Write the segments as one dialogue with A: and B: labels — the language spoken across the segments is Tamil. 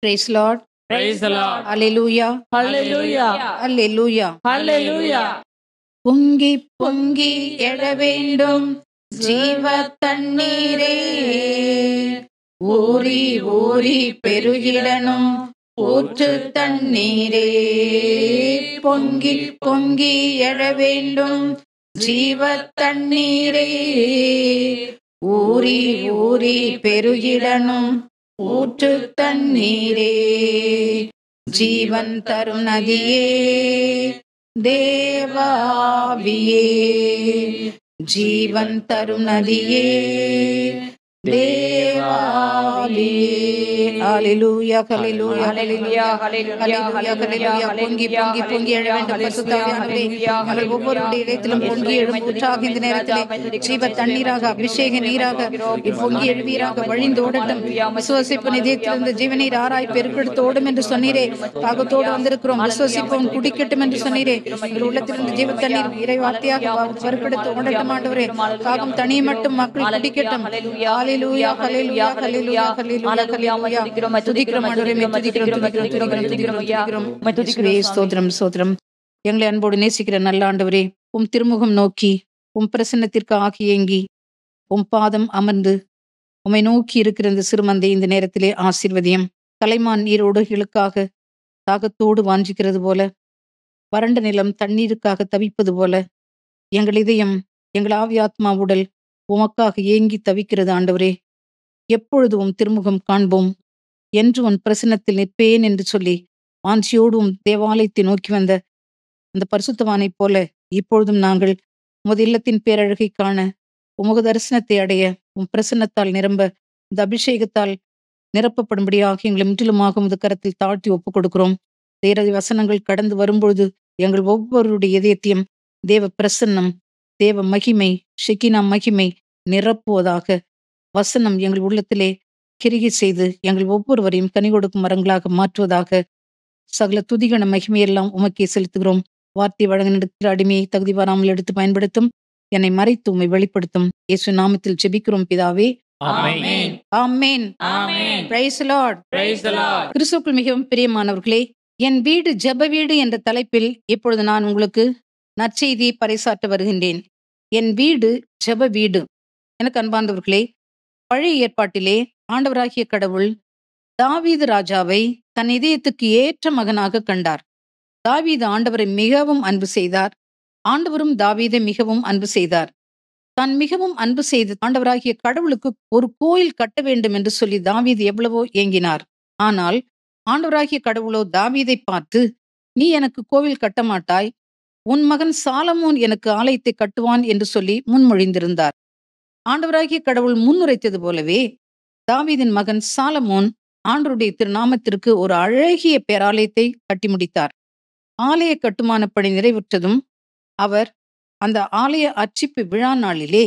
A: Praise Lord.
B: Praise the Lord.
A: Hallelujah.
B: Hallelujah.
A: Hallelujah.
B: Hallelujah.
A: பொங்கி பொங்கி எழ வேண்டும் ஜீவ தண்ணீரே, ஊறி ஊறி பெருகிடணும் ஊற்று தண்ணீரே. பொங்கி பொங்கி எழ வேண்டும் ஜீவ தண்ணீரே, ஊறி ஊறி பெருகிடணும் ஊற்று தண்ணீரே. ஜீவன் தரும் நதியே தேவாவியே, ஜீவன் தரும் நதியே தேவாவியே. ஹல்லேலூயா ஹல்லேலூயா ஹல்லேலூயா ஹல்லேலூயா ஹல்லேலூயா. பொங்கி பொங்கி பொங்கி எழ வேண்டும் பரிசுத்தாவியானவரே, எங்கள் ஒவ்வொருடைய இடத்திலும் பொங்கி எழும் ஊற்றாக இந்த நேரத்திலே ஜீவ தண்ணீராக அபிஷேக நீராக பொங்கி எழுவீராக வழிந்தோடட்டும். விசுவாசிப்பு நிதியத்திலிருந்து ஜீவநீர் ஆராய் பெருக்கெடுத்தோடும் என்று சொன்னீரே. தாகத்தோடு வந்திருக்கிறோம், விசுவாசிப்போம், குடிக்கட்டும் என்று சொன்னீரே. எங்கள் உள்ளத்திலிருந்து ஜீவ தண்ணீர் இறை வார்த்தையாக பெருக்கெடுத்து ஓடட்டும் ஆண்டவரே. தாகம் தனியே மட்டும் மக்கள் குடிக்கட்டும். ஹல்லேலூயா ஹல்லேலூயா ஹல்லேலூயா ஹல்லேலூயா ஹல்லேலூயா. துதிக்கிறோம் ஆண்டவரே, துதிக்கிறோம் துதிக்கிறோம் துதிக்கிறோம் துதிக்கிறோம். ஸ்தோத்திரம் ஸ்தோத்திரம். எங்களை அன்போடு நேசிக்கிற நல்ல ஆண்டவரே, உம் திருமுகம் நோக்கி உம் பிரசன்னத்திற்கு ஆகி ஏங்கி உம் பாதம் அமர்ந்து உம்மை நோக்கி இருக்கிற இந்த சிறுமந்தை இந்த நேரத்திலே ஆசீர்வதியம். கலைமான் நீரோடுகளுக்காக தாகத்தோடு வாஞ்சிக்கிறது போல, வறண்ட நிலம் தண்ணீருக்காக தவிப்பது போல, எங்கள் இதயம் எங்கள் ஆவி ஆத்மா உடல் உமக்காக ஏங்கி தவிக்கிறது ஆண்டவரே. எப்பொழுது உம் திருமுகம் காண்போம் என்று உன் பிரசன்னத்தில் நிற்பேன் என்று சொல்லி வாஞ்சியோடு உம் தேவாலயத்தை நோக்கி வந்த அந்த பரிசுத்தவானைப் போல இப்பொழுதும் நாங்கள் உமது இல்லத்தின் பேரழகை காண, உமது தரிசனத்தை அடைய, உம் பிரசன்னத்தால் நிரம்ப, இந்த அபிஷேகத்தால் நிரப்பப்படும்படியாக எங்களை முற்றிலுமாக உமது கரத்தில் தாழ்த்தி ஒப்புக் கொடுக்கிறோம். தேவ வசனங்கள் கடந்து வரும்பொழுது எங்கள் ஒவ்வொருடைய இதயத்தையும் தேவ பிரசன்னம், தேவ மகிமை, ஷெகினா மகிமை நிரப்புவதாக. வசனம் எங்கள் உள்ளத்திலே கிரிகை செய்து எங்கள் ஒவ்வொருவரையும் கனி கொடுக்கும் மரங்களாக மாற்றுவதாக. சகல துதிகன மகிமையெல்லாம் உமக்கே செலுத்துகிறோம். வார்த்தை வழங்க நடக்கிற அடிமையை தகுதி வராமல் எடுத்து பயன்படுத்தும். என்னை மறைத்து உம்மை வெளிப்படுத்தும். இயேசு நாமத்தில் ஜெபிக்கிறோம் பிதாவே.
B: ஆமென்.
A: ஆமென்.
B: ஆமென்.
A: Praise the Lord.
B: Praise the Lord.
A: கிறிஸ்துவுக்குள் மிகவும் பிரியமானவர்களே, என் வீடு ஜெப வீடு என்ற தலைப்பில் இப்பொழுது நான் உங்களுக்கு நற்செய்தியை பறைசாற்ற வருகின்றேன். என் வீடு ஜெப வீடு. எனக்கு அன்பார்ந்தவர்களே, பழைய ஏற்பாட்டிலே ஆண்டவராகிய கடவுள் தாவீது ராஜாவை தன் இதயத்துக்கு ஏற்ற மகனாக கண்டார். தாவீது ஆண்டவரை மிகவும் அன்பு செய்தார். ஆண்டவரும் தாவீதை மிகவும் அன்பு செய்தார். தான் மிகவும் அன்பு செய்து ஆண்டவராகிய கடவுளுக்கு ஒரு கோயில் கட்ட வேண்டும் என்று சொல்லி தாவீது எவ்வளவோ ஏங்கினார். ஆனால் ஆண்டவராகிய கடவுளோ தாவீதை பார்த்து, நீ எனக்கு கோவில் கட்ட மாட்டாய், உன் மகன் சாலமோன் எனக்கு ஆலயத்தை கட்டுவான் என்று சொல்லி முன்மொழிந்திருந்தார். ஆண்டவராகிய கடவுள் முன்னுரைத்தது போலவே தாவீதின் மகன் சாலமோன் ஆண்டவருடைய திருநாமத்திற்கு ஒரு அழகிய பேராலயத்தை கட்டி முடித்தார். ஆலய கட்டுமான பணி நிறைவுற்றதும் அவர் அந்த ஆலய அர்ச்சிப்பு விழா நாளிலே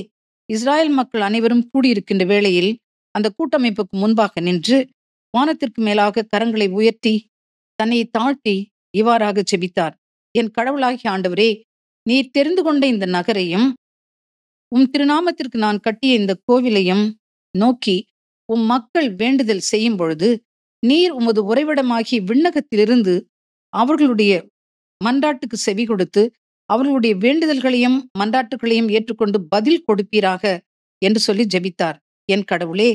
A: இஸ்ராயல் மக்கள் அனைவரும் கூடியிருக்கின்ற வேளையில் அந்த கூட்டமைப்புக்கு முன்பாக நின்று வானத்திற்கு மேலாக கரங்களை உயர்த்தி தன்னை தாழ்த்தி இவ்வாறாக ஜெபித்தார். என் கடவுளாகிய ஆண்டவரே, நீர் தெரிந்து கொண்ட இந்த நகரையும் உம் திருநாமத்திற்கு நான் கட்டிய இந்த கோவிலையும் நோக்கி உம் மக்கள் வேண்டுதல் செய்யும் பொழுது நீர் உமது உறைவிடமாகி விண்ணகத்திலிருந்து அவர்களுடைய மன்றாட்டுக்கு செவி கொடுத்து அவர்களுடைய வேண்டுதல்களையும் மன்றாட்டுகளையும் ஏற்றுக்கொண்டு பதில் கொடுப்பீராக என்று சொல்லி ஜெபித்தார். என் கடவுளே,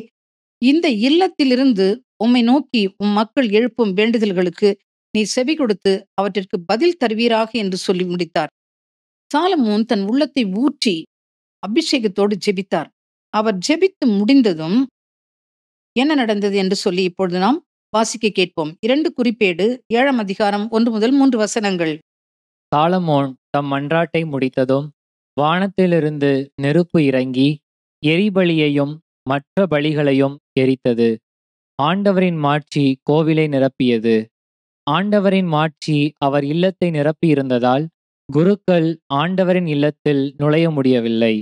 A: இந்த இல்லத்திலிருந்து உம்மை நோக்கி உம் மக்கள் எழுப்பும் வேண்டுதல்களுக்கு நீ செவி கொடுத்து அவற்றிற்கு பதில் தருவீராக என்று சொல்லி முடித்தார். சாலமோன் தன் உள்ளத்தை ஊற்றி அபிஷேகத்தோடு ஜெபித்தார். அவர் ஜெபித்து முடிந்ததும் என்ன நடந்தது என்று சொல்லி இப்பொழுது நாம் வாசிக்க கேட்போம். 2 குறிப்பேடு 7ஆம் அதிகாரம் 1 முதல் 3 வசனங்கள்.
B: சாலமோன் தம் மன்றாட்டை முடித்ததும் வானத்திலிருந்து நெருப்பு இறங்கி எரிபலியையும் மற்ற பலிகளையும் எரித்தது. ஆண்டவரின் மாட்சி கோவிலை நிரப்பியது. ஆண்டவரின் மாட்சி அவர் இல்லத்தை நிரப்பியிருந்ததால் குருக்கள் ஆண்டவரின் இல்லத்தில் நுழைய முடியவில்லை.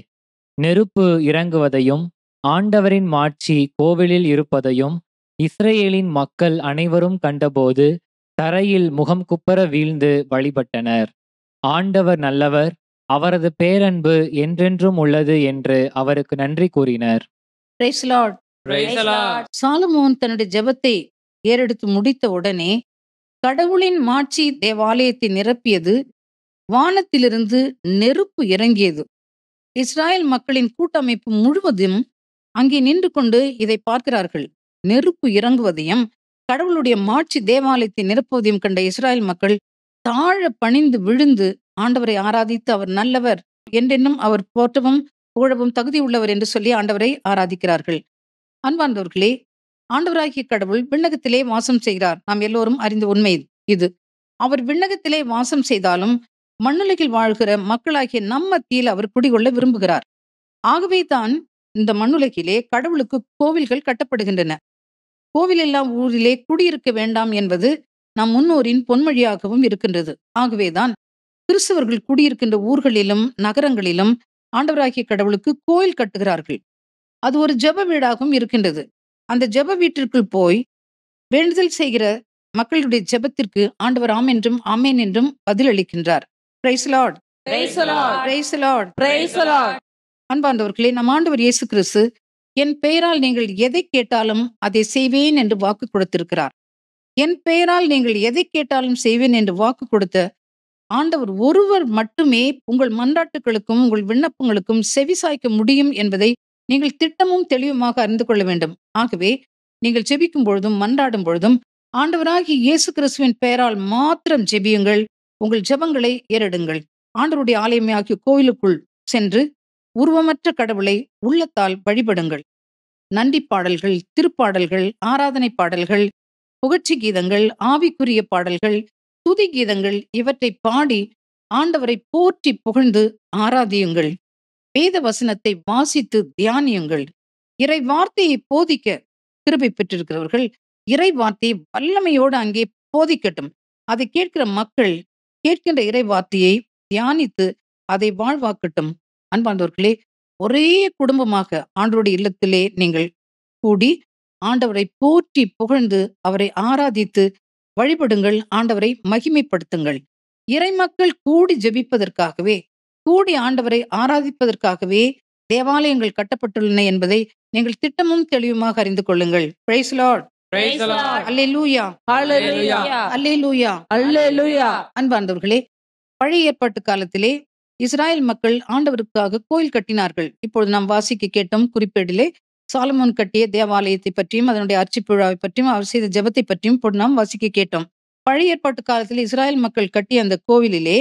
B: நெருப்பு இறங்குவதையும் ஆண்டவரின் மாட்சி கோவிலில் இருப்பதையும் இஸ்ரேலின் மக்கள் அனைவரும் கண்டபோது தரையில் முகம் குப்பர வீழ்ந்து வழிபட்டனர். ஆண்டவர் நல்லவர், அவரது பேரன்பு என்றென்றும் உள்ளது என்று அவருக்கு நன்றி கூறினர்.
A: Praise the Lord.
B: Praise the Lord.
A: Solomon தன்னுடைய ஜெபத்தை ஏறெடுத்து முடித்த உடனே கடவுளின் மாட்சி தேவாலயத்தை நிரப்பியது. வானத்திலிருந்து நெருப்பு இறங்கியது. இஸ்ராயேல் மக்களின் கூட்டமைப்பு முழுவதும் அங்கே நின்று கொண்டு இதை பார்க்கிறார்கள். நெருப்பு இறங்குவதையும் கடவுளுடைய மாட்சி தேவாலயத்தை நிரப்புவதையும் கண்ட இஸ்ராயேல் மக்கள் தாழ பணிந்து விழுந்து ஆண்டவரை ஆராதித்து, அவர் நல்லவர், என்றென்னும் அவர் போற்றவும் புகழவும் தகுதி உள்ளவர் என்று சொல்லி ஆண்டவரை ஆராதிக்கிறார்கள். அன்பார்ந்தவர்களே, ஆண்டவராகிய கடவுள் விண்ணகத்திலே வாசம் செய்கிறார். நாம் எல்லோரும் அறிந்த உண்மை இது. அவர் விண்ணகத்திலே வாசம் செய்தாலும் மண்ணுலகில் வாழ்கிற மக்களாகிய நம் மத்தியில் அவர் குடிகொள்ள விரும்புகிறார். ஆகவே தான் இந்த மண்ணுலகிலே கடவுளுக்கு கோவில்கள் கட்டப்படுகின்றன. கோவில் எல்லாம் ஊரிலே குடியிருக்க வேண்டாம் என்பது நம் முன்னோரின் பொன்மொழியாகவும் இருக்கின்றது. ஆகவேதான் கிறிஸ்தவர்கள் குடியிருக்கின்ற ஊர்களிலும் நகரங்களிலும் ஆண்டவராகிய கடவுளுக்கு கோயில் கட்டுகிறார்கள். அது ஒரு ஜெப வீடாகவும் இருக்கின்றது. அந்த ஜெப வீட்டிற்குள் போய் வேண்டுதல் செய்கிற மக்களுடைய ஜெபத்திற்கு ஆண்டவர் ஆம் என்றும் ஆமேன் என்றும் பதிலளிக்கின்றார். Praise Lord,
C: Praise the Lord.
A: Praise Lord.
C: Praise the Lord.
A: அன்பார்ந்தவர்களே, நம் ஆண்டவர் இயேசு கிறிஸ்து என் பெயரால் நீங்கள் எதை கேட்டாலும் அதை செய்வேன் என்று வாக்கு கொடுத்திருக்கிறார். என் பெயரால் நீங்கள் எதை கேட்டாலும் செய்வேன் என்று வாக்கு கொடுத்த ஆண்டவர் ஒருவர் மட்டுமே உங்கள் மன்றாட்டுகளுக்கும் உங்கள் விண்ணப்பங்களுக்கும் செவிசாய்க்க முடியும் என்பதை நீங்கள் திட்டமும் தெளிவுமாக அறிந்து கொள்ள வேண்டும். ஆகவே நீங்கள் ஜெபிக்கும் பொழுதும் மன்றாடும் பொழுதும் ஆண்டவராகிய இயேசு கிறிஸ்துவின் பெயரால் மாத்திரம் ஜெபியுங்கள். உங்கள் ஜெபங்களை ஏறெடுங்கள். ஆண்டவருடைய ஆலயமே ஆகிய கோயிலுக்குள் சென்று உருவமற்ற கடவுளை உள்ளத்தால் வழிபடுங்கள். நன்றி பாடல்கள், திருப்பாடல்கள், ஆராதனை பாடல்கள், புகழ்ச்சி கீதங்கள், ஆவிக்குரிய பாடல்கள், துதி கீதங்கள் இவற்றை பாடி ஆண்டவரை போற்றி புகழ்ந்து ஆராதியுங்கள். வேத வசனத்தை வாசித்து தியானியுங்கள். இறை வார்த்தையை போதிக்க கிருபை பெற்றிருக்கிறவர்கள் இறை வார்த்தையை வல்லமையோடு அங்கே போதிக்கட்டும். அதை கேட்கிற மக்கள் கேட்கின்ற இறை வார்த்தையை தியானித்து அதை வாழ்வாக்கட்டும். அன்பார்ந்தவர்களே, ஒரே குடும்பமாக ஆண்டவருடைய இல்லத்திலே நீங்கள் கூடி ஆண்டவரை போற்றி புகழ்ந்து அவரை ஆராதித்து வழிபடுங்கள். ஆண்டவரை மகிமைப்படுத்துங்கள். இறைமக்கள் கூடி ஜெபிப்பதற்காகவே, கூடி ஆண்டவரை ஆராதிப்பதற்காகவே தேவாலயங்கள் கட்டப்பட்டுள்ளன என்பதை நீங்கள் திட்டமும் தெளிவுமாக அறிந்து கொள்ளுங்கள். Price Lord.
C: Praise the Lord.
A: அல்லேலூயா,
C: Hallelujah.
A: அல்லேலூயா.
C: Hallelujah.
A: அன்பார்ந்தவர்களே, பழைய ஏற்பாட்டு காலத்திலே இஸ்ராயேல் மக்கள் ஆண்டவருக்காக கோயில் கட்டினார்கள். இப்பொழுது நாம் வாசிக்க கேட்டோம் குறிப்பேடிலே சாலமோன் கட்டிய தேவாலயத்தை பற்றியும் அதனுடைய அர்ச்சிப்புழாவை பற்றியும் அவர் செய்த ஜெபத்தை பற்றியும் இப்பொழுது நாம் வாசிக்க கேட்டோம். பழைய ஏற்பாட்டு காலத்தில் இஸ்ராயேல் மக்கள் கட்டிய அந்த கோவிலிலே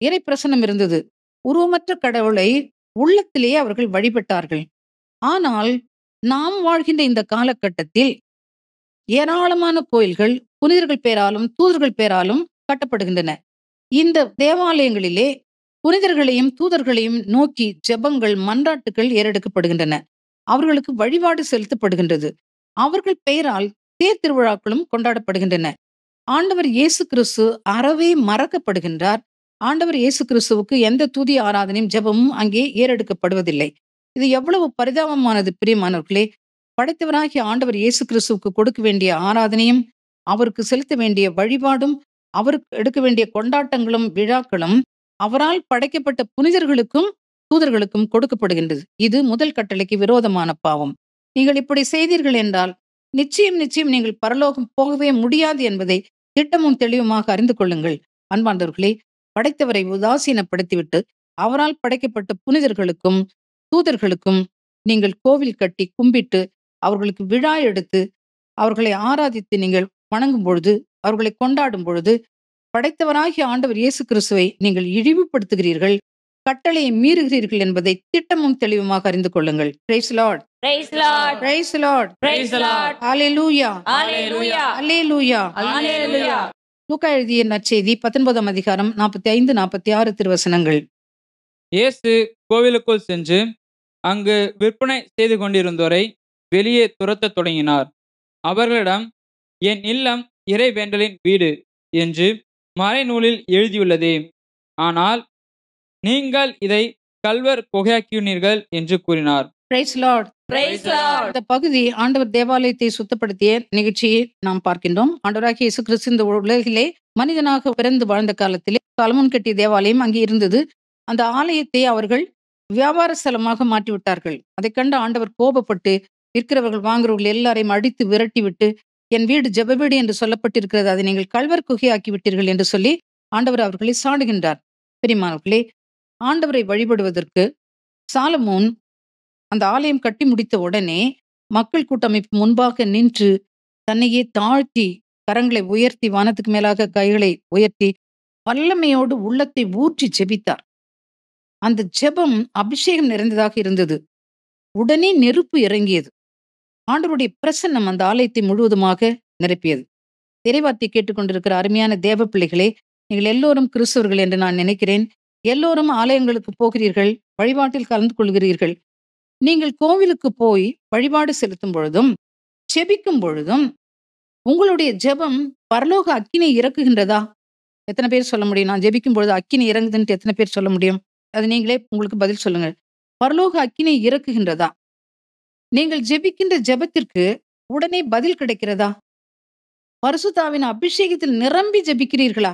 A: இறை பிரசன்னம் இருந்தது. உருவமற்ற கடவுளை உள்ளத்திலேயே அவர்கள் வழிபட்டார்கள். ஆனால் நாம் வாழ்கின்ற இந்த காலகட்டத்தில் ஏராளமான கோயில்கள் புனிதர்கள் பேராலும் தூதர்கள் பேராலும் கட்டப்படுகின்றன. இந்த தேவாலயங்களிலே புனிதர்களையும் தூதர்களையும் நோக்கி ஜெபங்கள், மன்றாட்டுகள் ஏறெடுக்கப்படுகின்றன. அவர்களுக்கு வழிபாடு செலுத்தப்படுகின்றது. அவர்கள் பெயரால் தேர் திருவிழாக்களும் கொண்டாடப்படுகின்றன. ஆண்டவர் இயேசு கிறிஸ்து அறவே மறக்கப்படுகின்றார். ஆண்டவர் இயேசு கிறிஸ்துவுக்கு எந்த துதி ஆராதனையும் ஜெபமும் அங்கே ஏறெடுக்கப்படுவதில்லை. இது எவ்வளவு பரிதாபமானது பிரியமானவர்களே. படைத்தவராகிய ஆண்டவர் இயேசு கிறிஸ்துவுக்கு கொடுக்க வேண்டிய ஆராதனையும் அவருக்கு செலுத்த வேண்டிய வழிபாடும் அவருக்கு எடுக்க வேண்டிய கொண்டாட்டங்களும் விழாக்களும் அவரால் படைக்கப்பட்ட புனிதர்களுக்கும் தூதர்களுக்கும் கொடுக்கப்படுகின்றது. இது முதல் கட்டளைக்கு விரோதமான பாவம். நீங்கள் இப்படி செய்தீர்கள் என்றால் நிச்சயம் நிச்சயம் நீங்கள் பரலோகம் போகவே முடியாது என்பதை திட்டமும் தெளிவுமாக அறிந்து கொள்ளுங்கள். அன்பார்ந்தவர்களே, படைத்தவரை உதாசீனப்படுத்திவிட்டு அவரால் படைக்கப்பட்ட புனிதர்களுக்கும் தூதர்களுக்கும் நீங்கள் கோவில் கட்டி கும்பிட்டு அவர்களுக்கு விழா எடுத்து அவர்களை ஆராதித்து நீங்கள் வணங்கும் பொழுது, அவர்களை கொண்டாடும் பொழுது படைத்தவராகிய ஆண்டவர் இயேசு கிறிஸ்துவை நீங்கள் இழிவுபடுத்துகிறீர்கள், கட்டளையை மீறுகிறீர்கள் என்பதை திட்டமும் தெளிவுமாக அறிந்து கொள்ளுங்கள். Price Lord.
C: Praise the Lord.
A: Praise Lord.
C: Praise the Lord.
A: Hallelujah,
C: Hallelujah.
A: அல்லேலூயா.
C: Hallelujah.
A: லூக்கா எழுதிய நற்செய்தி 19ஆம் அதிகாரம் 45, 46 திருவசனங்கள்.
D: இயேசு கோவிலுக்குள் சென்று அங்கு விற்பனை செய்து கொண்டிருந்தோரை வெளியே துரத்தத் தொடங்கினார். அவர்களிடம், என் இல்லம் இறை வேண்டலின் வீடு என்று மறைநூலில் எழுதியுள்ளதே, ஆனால் நீங்கள் இதை கள்வர் குகையாக்கினீர்கள் என்று கூறினார்.
A: Praise Lord.
C: Praise the Lord.
A: இந்த பகுதி ஆண்டவர் தேவாலயத்தை சுத்தப்படுத்திய நிகழ்ச்சியை நாம் பார்க்கின்றோம். ஆண்டவராகிய இயேசு கிறிஸ்து இந்த உலகிலே மனிதனாக பிறந்து வாழ்ந்த காலத்திலே சாலமோன் கட்டிய தேவாலயம் அங்கே இருந்தது. அந்த ஆலயத்தை அவர்கள் வியாபார ஸ்தலமாக மாற்றிவிட்டார்கள். அதை கண்டு ஆண்டவர் கோபப்பட்டு விற்கிறவர்கள் வாங்குறவர்கள் எல்லாரையும் அடித்து விரட்டி விட்டு என் வீடு ஜெப வீடு என்று சொல்லப்பட்டிருக்கிறது, அதை நீங்கள் கள்வர் குகையாக்கி விட்டீர்கள் என்று சொல்லி ஆண்டவர் அவர்களை சாடுகின்றார். பிரியமானவர்களே, ஆண்டவரை வழிபடுவதற்கு சாலமோன் அந்த ஆலயம் கட்டி முடித்த உடனே மக்கள் கூட்டமைப்பு முன்பாக நின்று தன்னையே தாழ்த்தி, கரங்களை உயர்த்தி, வானத்துக்கு மேலாக கைகளை உயர்த்தி, வல்லமையோடு உள்ளத்தை ஊற்றி ஜெபித்தார். அந்த ஜெபம் அபிஷேகம் நிறைந்ததாக இருந்தது. உடனே நெருப்பு இறங்கியது. ஆண்டவருடைய பிரசன்னம் அந்த ஆலயத்தை முழுவதுமாக நிரப்பியது. இறைவார்த்தை கேட்டுக்கொண்டிருக்கிற அருமையான தேவ பிள்ளைகளே, நீங்கள் எல்லோரும் கிறிஸ்தவர்கள் என்று நான் நினைக்கிறேன். எல்லோரும் ஆலயங்களுக்கு போகிறீர்கள், வழிபாட்டில் கலந்து கொள்கிறீர்கள். நீங்கள் கோவிலுக்கு போய் வழிபாடு செலுத்தும் பொழுதும் ஜெபிக்கும் பொழுதும் உங்களுடைய ஜெபம் பரலோக அக்கினி இறக்குகின்றதா? எத்தனை பேர் சொல்ல முடியும்? நான் ஜெபிக்கும் பொழுது அக்கினி இறங்குதுன்ட்டு எத்தனை பேர் சொல்ல முடியும்? அது நீங்களே உங்களுக்கு பதில் சொல்லுங்க. பரலோக அக்கினி இறக்குகின்றதா? நீங்கள் ஜெபிக்கின்ற ஜெபத்திற்கு உடனே பதில் கிடைக்கிறதா? பரிசுத்த ஆவியின் அபிஷேகத்தில் நிரம்பி ஜெபிக்கிறீர்களா?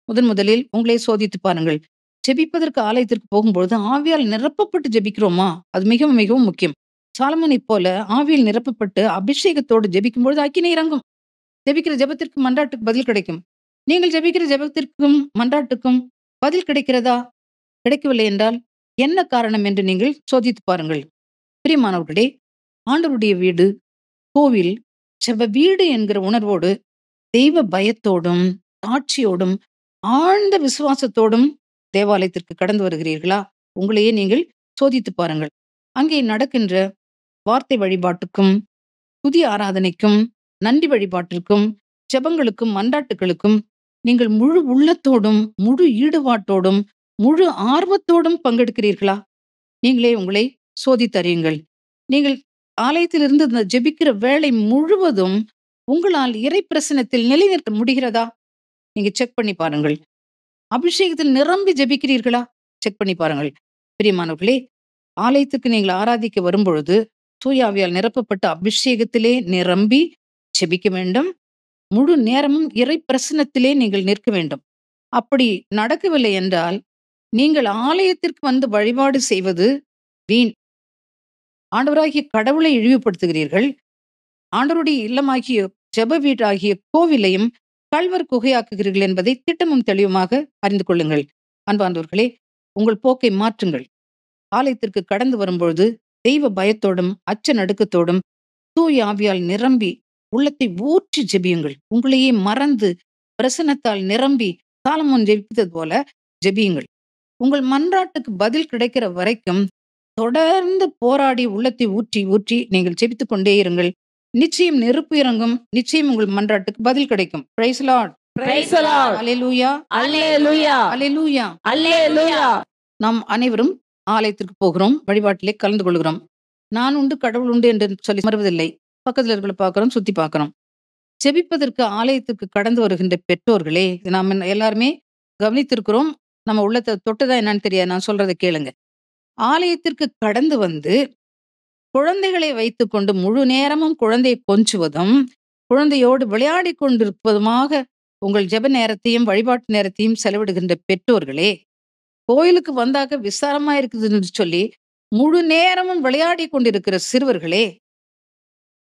A: முதலில் உங்களை சோதித்து பாருங்கள். ஜெபிப்பதற்கு ஆலயத்திற்கு போகும்பொழுது ஆவியால் நிரப்பப்பட்டு ஜெபிக்கிறோமா? அது மிகவும் மிகவும் முக்கியம். சாலமோனைப் போல ஆவியில் நிரப்பப்பட்டு அபிஷேகத்தோடு ஜெபிக்கும் பொழுது அக்கினி இறங்கும். ஜெபிக்கிற ஜெபத்திற்கு மன்றாட்டுக்கு பதில் கிடைக்கும். நீங்கள் ஜெபிக்கிற ஜெபத்திற்கும் மன்றாட்டுக்கும் பதில் கிடைக்கிறதா? கிடைக்கவில்லை என்றால் என்ன காரணம் என்று நீங்கள் சோதித்து பாருங்கள். பிரியமானவர்களே, ஆண்டவருடைய வீடு, கோவில், ஜெப வீடு என்கிற உணர்வோடு, தெய்வ பயத்தோடும் தாட்சியோடும் ஆழ்ந்த விசுவாசத்தோடும் தேவாலயத்திற்கு கடந்து வருகிறீர்களா? உங்களையே நீங்கள் சோதித்து பாருங்கள். அங்கே நடக்கின்ற வார்த்தை வழிபாட்டுக்கும், துதி ஆராதனைக்கும், நன்றி வழிபாட்டிற்கும், ஜெபங்களுக்கும், மன்றாட்டுகளுக்கும் நீங்கள் முழு உள்ளத்தோடும், முழு ஈடுபாட்டோடும், முழு ஆர்வத்தோடும் பங்கெடுக்கிறீர்களா? நீங்களே உங்களை சோதித்தறியுங்கள். நீங்கள் ஆலயத்திலிருந்து இந்த ஜெபிக்கிற வேலை முழுவதும் உங்களால் இறை பிரசனத்தில் நிலைநிறுத்த முடிகிறதா? நீங்க செக் பண்ணி பாருங்கள். அபிஷேகத்தில் நிரம்பி ஜெபிக்கிறீர்களா? செக் பண்ணி பாருங்கள். பிரியமானவர்களே, ஆலயத்துக்கு நீங்கள் ஆராதிக்க வரும்பொழுது தூய ஆவியால் நிரப்பப்பட்ட அபிஷேகத்திலே நிரம்பி ஜெபிக்க வேண்டும். முழு நேரமும் இறை பிரசனத்திலே நீங்கள் நிற்க வேண்டும். அப்படி நடக்கவில்லை என்றால் நீங்கள் ஆலயத்திற்கு வந்து வழிபாடு செய்வது வீண். ஆண்டவராகிய கடவுளை இழிவுபடுத்துகிறீர்கள். ஆண்டவருடைய இல்லமாகிய ஜெப வீடாகிய கோவிலையும் கள்வர் குகையாக்குகிறீர்கள் என்பதை திட்டமும் தெளிவுமாக அறிந்து கொள்ளுங்கள். அன்பார்ந்தவர்களே, உங்கள் போக்கை மாற்றுங்கள். ஆலயத்திற்கு கடந்து வரும்பொழுது தெய்வ பயத்தோடும் அச்ச நடுக்கத்தோடும் தூய ஆவியால் நிரம்பி உள்ளத்தை ஊற்றி ஜெபியுங்கள். உங்களையே மறந்து பிரசன்னத்தால் நிரம்பி சாலமோன் ஜெபித்தது போல ஜெபியுங்கள். உங்கள் மன்றாட்டுக்கு பதில் கிடைக்கிற வரைக்கும் தொடர்ந்து போராடி உள்ளத்தை ஊற்றி ஊற்றி நீங்கள் ஜெபித்துக் கொண்டே இருங்கள். நிச்சயம் நெருப்பு இறங்கும். நிச்சயம் உங்கள் மன்றாட்டுக்கு பதில் கிடைக்கும். Price Lord.
C: Praise the Lord.
A: அல்லேலூயா.
C: Hallelujah.
A: அல்லேலூயா.
C: Hallelujah.
A: நாம் அனைவரும் ஆலயத்திற்கு போகிறோம், வழிபாட்டிலே கலந்து கொள்கிறோம். நான் உண்டு கடவுள் உண்டு என்று சொல்லி மறுவதில்லை. பக்கத்துல இருக்கிற பார்க்கிறோம், சுத்தி பார்க்கிறோம். ஜெபிப்பதற்கு ஆலயத்திற்கு கடந்து வருகின்ற பெற்றோர்களே, இது நாம எல்லாருமே கவனித்திருக்கிறோம். நம்ம உள்ளத்தை தொட்டுதான் என்னன்னு தெரியாது. நான் சொல்றதை கேளுங்க. ஆலயத்திற்கு கடந்து வந்து குழந்தைகளை வைத்துக்கொண்டு முழு நேரமும் குழந்தையை கொஞ்சுவதும், குழந்தையோடு விளையாடி கொண்டிருப்பதுமாக உங்கள் ஜெப நேரத்தையும் வழிபாட்டு நேரத்தையும் செலவிடுகின்ற பெற்றோர்களே, கோயிலுக்கு வந்தாக விசாரமா இருக்குதுன்னு சொல்லி முழு நேரமும் விளையாடி கொண்டிருக்கிற சிறுவர்களே,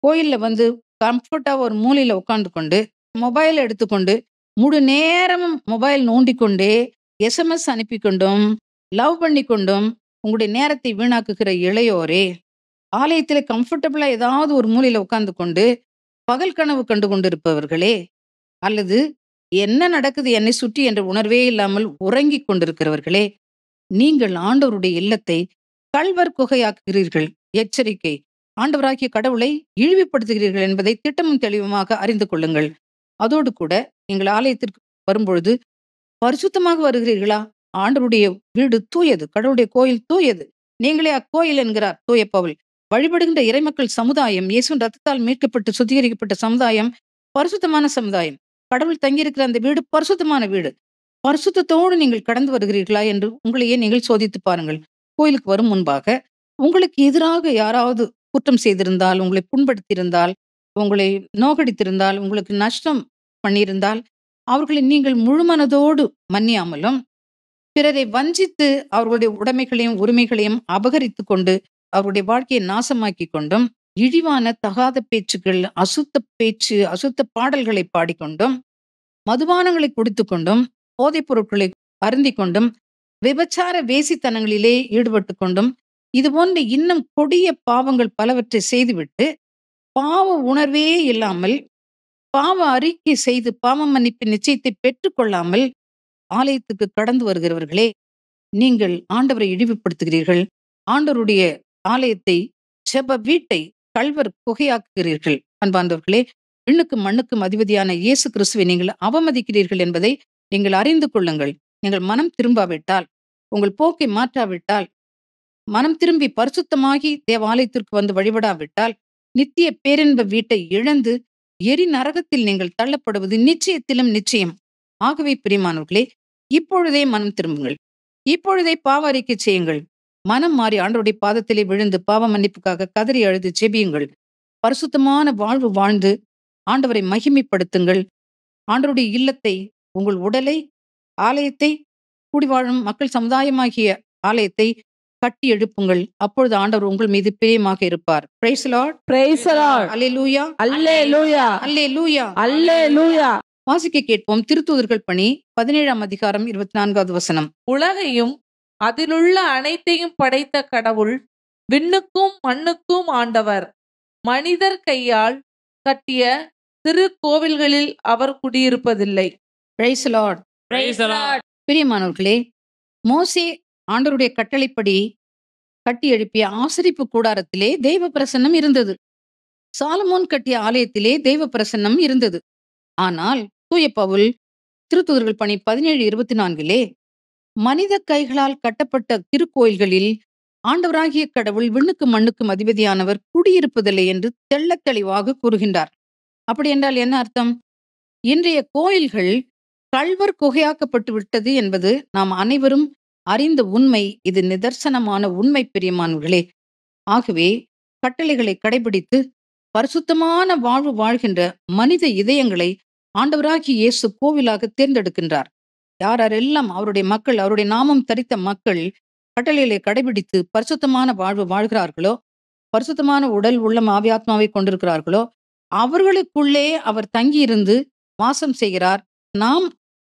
A: கோயில்ல வந்து கம்ஃபர்ட்டா ஒரு மூலையில உட்கார்ந்து கொண்டு மொபைல் எடுத்துக்கொண்டு முழு நேரமும் மொபைல் நோண்டிக்கொண்டே எஸ்எம்எஸ் அனுப்பி கொண்டும் லவ் பண்ணி கொண்டும் உங்களுடைய நேரத்தை வீணாக்குகிற இளையோரே, ஆலயத்துல கம்ஃபர்டபுளா ஏதாவது ஒரு மூலையில உட்கார்ந்து கொண்டு பகல் கனவு கண்டு கொண்டிருப்பவர்களே, அல்லது என்ன நடக்குது என்னை சுற்றி என்ற உணர்வே இல்லாமல் உறங்கிக் கொண்டிருக்கிறவர்களே, நீங்கள் ஆண்டவருடைய இல்லத்தை கள்வர் குகையாக்குகிறீர்கள். எச்சரிக்கை. ஆண்டவராகிய கடவுளை இழிவுபடுத்துகிறீர்கள் என்பதை திட்டமும் தெளிவுமாக அறிந்து கொள்ளுங்கள். அதோடு கூட நீங்கள் ஆலயத்திற்கு வரும்பொழுது பரிசுத்தமாக வருகிறீர்களா? ஆண்டவருடைய வீடு தூயது, கடவுளுடைய கோயில் தூயது. நீங்களே அக்கோயில் என்கிறார் தூய பவுல். வழிபடுகின்ற இறைமக்கள் சமுதாயம், இயேசுவின் ரத்தத்தால் மீட்கப்பட்டு சுத்திகரிக்கப்பட்ட சமுதாயம் பரிசுத்தமான சமுதாயம். கடவுள் தங்கியிருக்கிற அந்த வீடு பரிசுத்தமான வீடு. பரிசுத்தத்தோடு நீங்கள் கடந்து வருகிறீர்களா என்று உங்களையே நீங்கள் சோதித்து பாருங்கள். கோயிலுக்கு வரும் முன்பாக உங்களுக்கு எதிராக யாராவது குற்றம் செய்திருந்தால், உங்களை புண்படுத்தியிருந்தால், உங்களை நோகடித்திருந்தால், உங்களுக்கு நஷ்டம் பண்ணியிருந்தால், அவர்களை நீங்கள் முழுமனதோடு மன்னியாமலும் பிறரை வஞ்சித்து அவர்களுடைய உடைமைகளையும் உரிமைகளையும் அபகரித்து கொண்டு அவருடைய வாழ்க்கையை நாசமாக்கி கொண்டும் இழிவான தகாத பேச்சுக்கள், அசுத்த பேச்சு, அசுத்த பாடல்களை பாடிக்கொண்டும், மதுபானங்களை குடித்துக்கொண்டும், போதைப் பொருட்களை அருந்திக் கொண்டும், விபச்சார வேசித்தனங்களிலே ஈடுபட்டு கொண்டும், இது போன்ற இன்னும் கொடிய பாவங்கள் பலவற்றை செய்துவிட்டு, பாவ உணர்வே இல்லாமல், பாவ அறிக்கை செய்து பாவ மன்னிப்பு நிச்சயத்தை பெற்றுக்கொள்ளாமல் ஆலயத்துக்கு கடந்து வருகிறவர்களே, நீங்கள் ஆண்டவரை இழிவுபடுத்துகிறீர்கள். ஆண்டவருடைய ஆலயத்தை, ஜெப வீட்டை கள்வர் குகையாக்குகிறீர்கள். அன்பார்ந்தவர்களே, விண்ணுக்கும் மண்ணுக்கும் அதிபதியான இயேசு கிறிஸ்துவை நீங்கள் அவமதிக்கிறீர்கள் என்பதை நீங்கள் அறிந்து கொள்ளுங்கள். நீங்கள் மனம் திரும்பாவிட்டால், உங்கள் போக்கை மாற்றாவிட்டால், மனம் திரும்பி பரிசுத்தமாகி தேவாலயத்திற்கு வந்து வழிபடாவிட்டால், நித்திய பேரின்ப வீட்டை இழந்து எரி நரகத்தில் நீங்கள் தள்ளப்படுவது நிச்சயத்திலும் நிச்சயம். ஆகவே பிரியமானவர்களே, இப்பொழுதே மனம் திரும்புங்கள். இப்பொழுதே பாவ அறிக்கை செய்யுங்கள். மனம் மாறி ஆண்டவருடைய பாதத்திலே விழுந்து பாவ மன்னிப்புக்காக கதறி அழுது ஜெபியுங்கள். பரிசுத்தமான வாழ்வு வாழ்ந்து ஆண்டவரை மகிமைப்படுத்துங்கள். ஆண்டவருடைய இல்லத்தை, உங்கள் உடலை, ஆலயத்தை, கூடி வாழும் மக்கள் சமுதாயமாகிய ஆலயத்தை கட்டி எழுப்புங்கள். அப்பொழுது ஆண்டவர் உங்கள் மீது பிரியமாக இருப்பார். Price the Lord.
C: Praise the Lord.
A: அல்லேலூயா.
C: Hallelujah.
A: அல்லேலூயா.
C: Hallelujah.
A: வாசிக்க கேட்போம். திருத்தூதர்கள் பணி 17ஆம் அதிகாரம் 24வது வசனம்.
E: உலகையும் அதிலுள்ள அனைத்தையும் படைத்த கடவுள் விண்ணுக்கும் மண்ணுக்கும் ஆண்டவர். மனிதர் கையால் கட்டிய சிறு கோவில்களில் அவர் குடியிருப்பதில்லை.
A: Praise the Lord.
D: Praise the Lord.
A: பிரியமானவர்களே, மோசே ஆண்டவருடைய கட்டளைப்படி கட்டி எழுப்பிய ஆசரிப்பு கூடாரத்திலே தெய்வ பிரசன்னம் இருந்தது. சாலமோன் கட்டிய ஆலயத்திலே தெய்வ பிரசன்னம் இருந்தது. ஆனால் தூய பவுல் திருத்தூதர்கள் பணி 17:24 மனித கைகளால் கட்டப்பட்ட திருக்கோயில்களில் ஆண்டவராகிய கடவுள் விண்ணுக்கும் மண்ணுக்கும் அதிபதியானவர் குடியிருப்பதில்லை என்று தெள்ளத் தெளிவாக கூறுகின்றார். அப்படி என்றால் என்ன அர்த்தம்? இன்றைய கோயில்கள் கள்வர் குகையாக்கப்பட்டு விட்டது என்பது நாம் அனைவரும் அறிந்த உண்மை. இது நிதர்சனமான உண்மை பிரியமானவர்களே. ஆகவே கட்டளைகளை கடைபிடித்து பரிசுத்தமான வாழ்வு வாழ்கின்ற மனித இதயங்களை ஆண்டவராகிய இயேசு கோவிலாக தேர்ந்தெடுக்கின்றார். யாரெல்லாம் அவருடைய மக்கள், அவருடைய நாமம் தரித்த மக்கள் கட்டளைகளை கடைபிடித்து பரிசுத்தமான வாழ்வு வாழ்கிறார்களோ, பரிசுத்தமான உடல் உள்ளம் ஆவி ஆத்மாவை கொண்டிருக்கிறார்களோ, அவர்களுக்குள்ளே அவர் தங்கியிருந்து வாசம் செய்கிறார். நாம்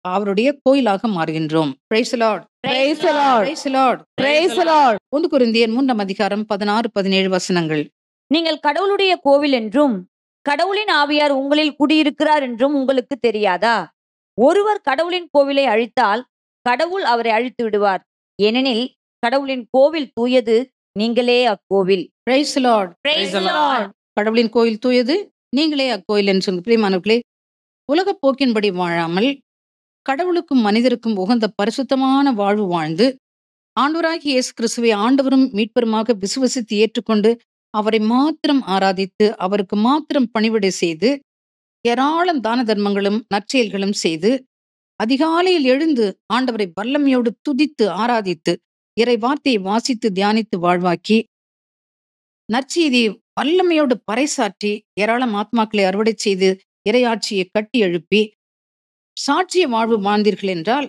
A: அவருடைய கோயிலாக மாறுகின்றோம். Praise the Lord.
C: Praise the Lord.
A: Praise the Lord.
C: Praise the Lord.
A: 1 கொரிந்தியர் 3ஆம் அதிகாரம் 16-17 வசனங்கள்.
F: நீங்கள் கடவுளுடைய கோவில் என்றும் கடவுளின் ஆவியார் உங்களில் குடியிருக்கிறார் என்றும் உங்களுக்கு தெரியாதா? ஒருவர் கடவுளின் கோவிலை அழித்தால் கடவுள் அவரை அழித்து விடுவார். ஏனெனில் கடவுளின் கோவில் தூயது, நீங்களே அக்கோவில்.
A: Praise the Lord.
F: Praise
D: the
F: the Lord.
A: கடவுளின் கோயில் தூயது, நீங்களே அக்கோயில் என்று சொன்ன பிரியமானவர்களே, உலகப் போக்கின்படி வாழாமல் கடவுளுக்கும் மனிதருக்கும் உகந்த பரிசுத்தமான வாழ்வு வாழ்ந்து ஆண்டவராகிய இயேசு கிறிஸ்துவை ஆண்டவரும் மீட்பருமாக விசுவசித்து ஏற்றுக்கொண்டு அவரை மாத்திரம் ஆராதித்து அவருக்கு மாத்திரம் பணிவிடை செய்து ஏராளம் தான தர்மங்களும் நற்செயல்களும் செய்து அதிகாலையில் எழுந்து ஆண்டவரை வல்லமையோடு துதித்து ஆராதித்து இறை வார்த்தையை வாசித்து தியானித்து வாழ்வாக்கி நற்செய்தியை வல்லமையோடு பறைசாற்றி ஏராளம் ஆத்மாக்களை அறுவடை செய்து இறையாட்சியை கட்டி எழுப்பி சாட்சிய வாழ்வு வாழ்ந்தீர்கள் என்றால்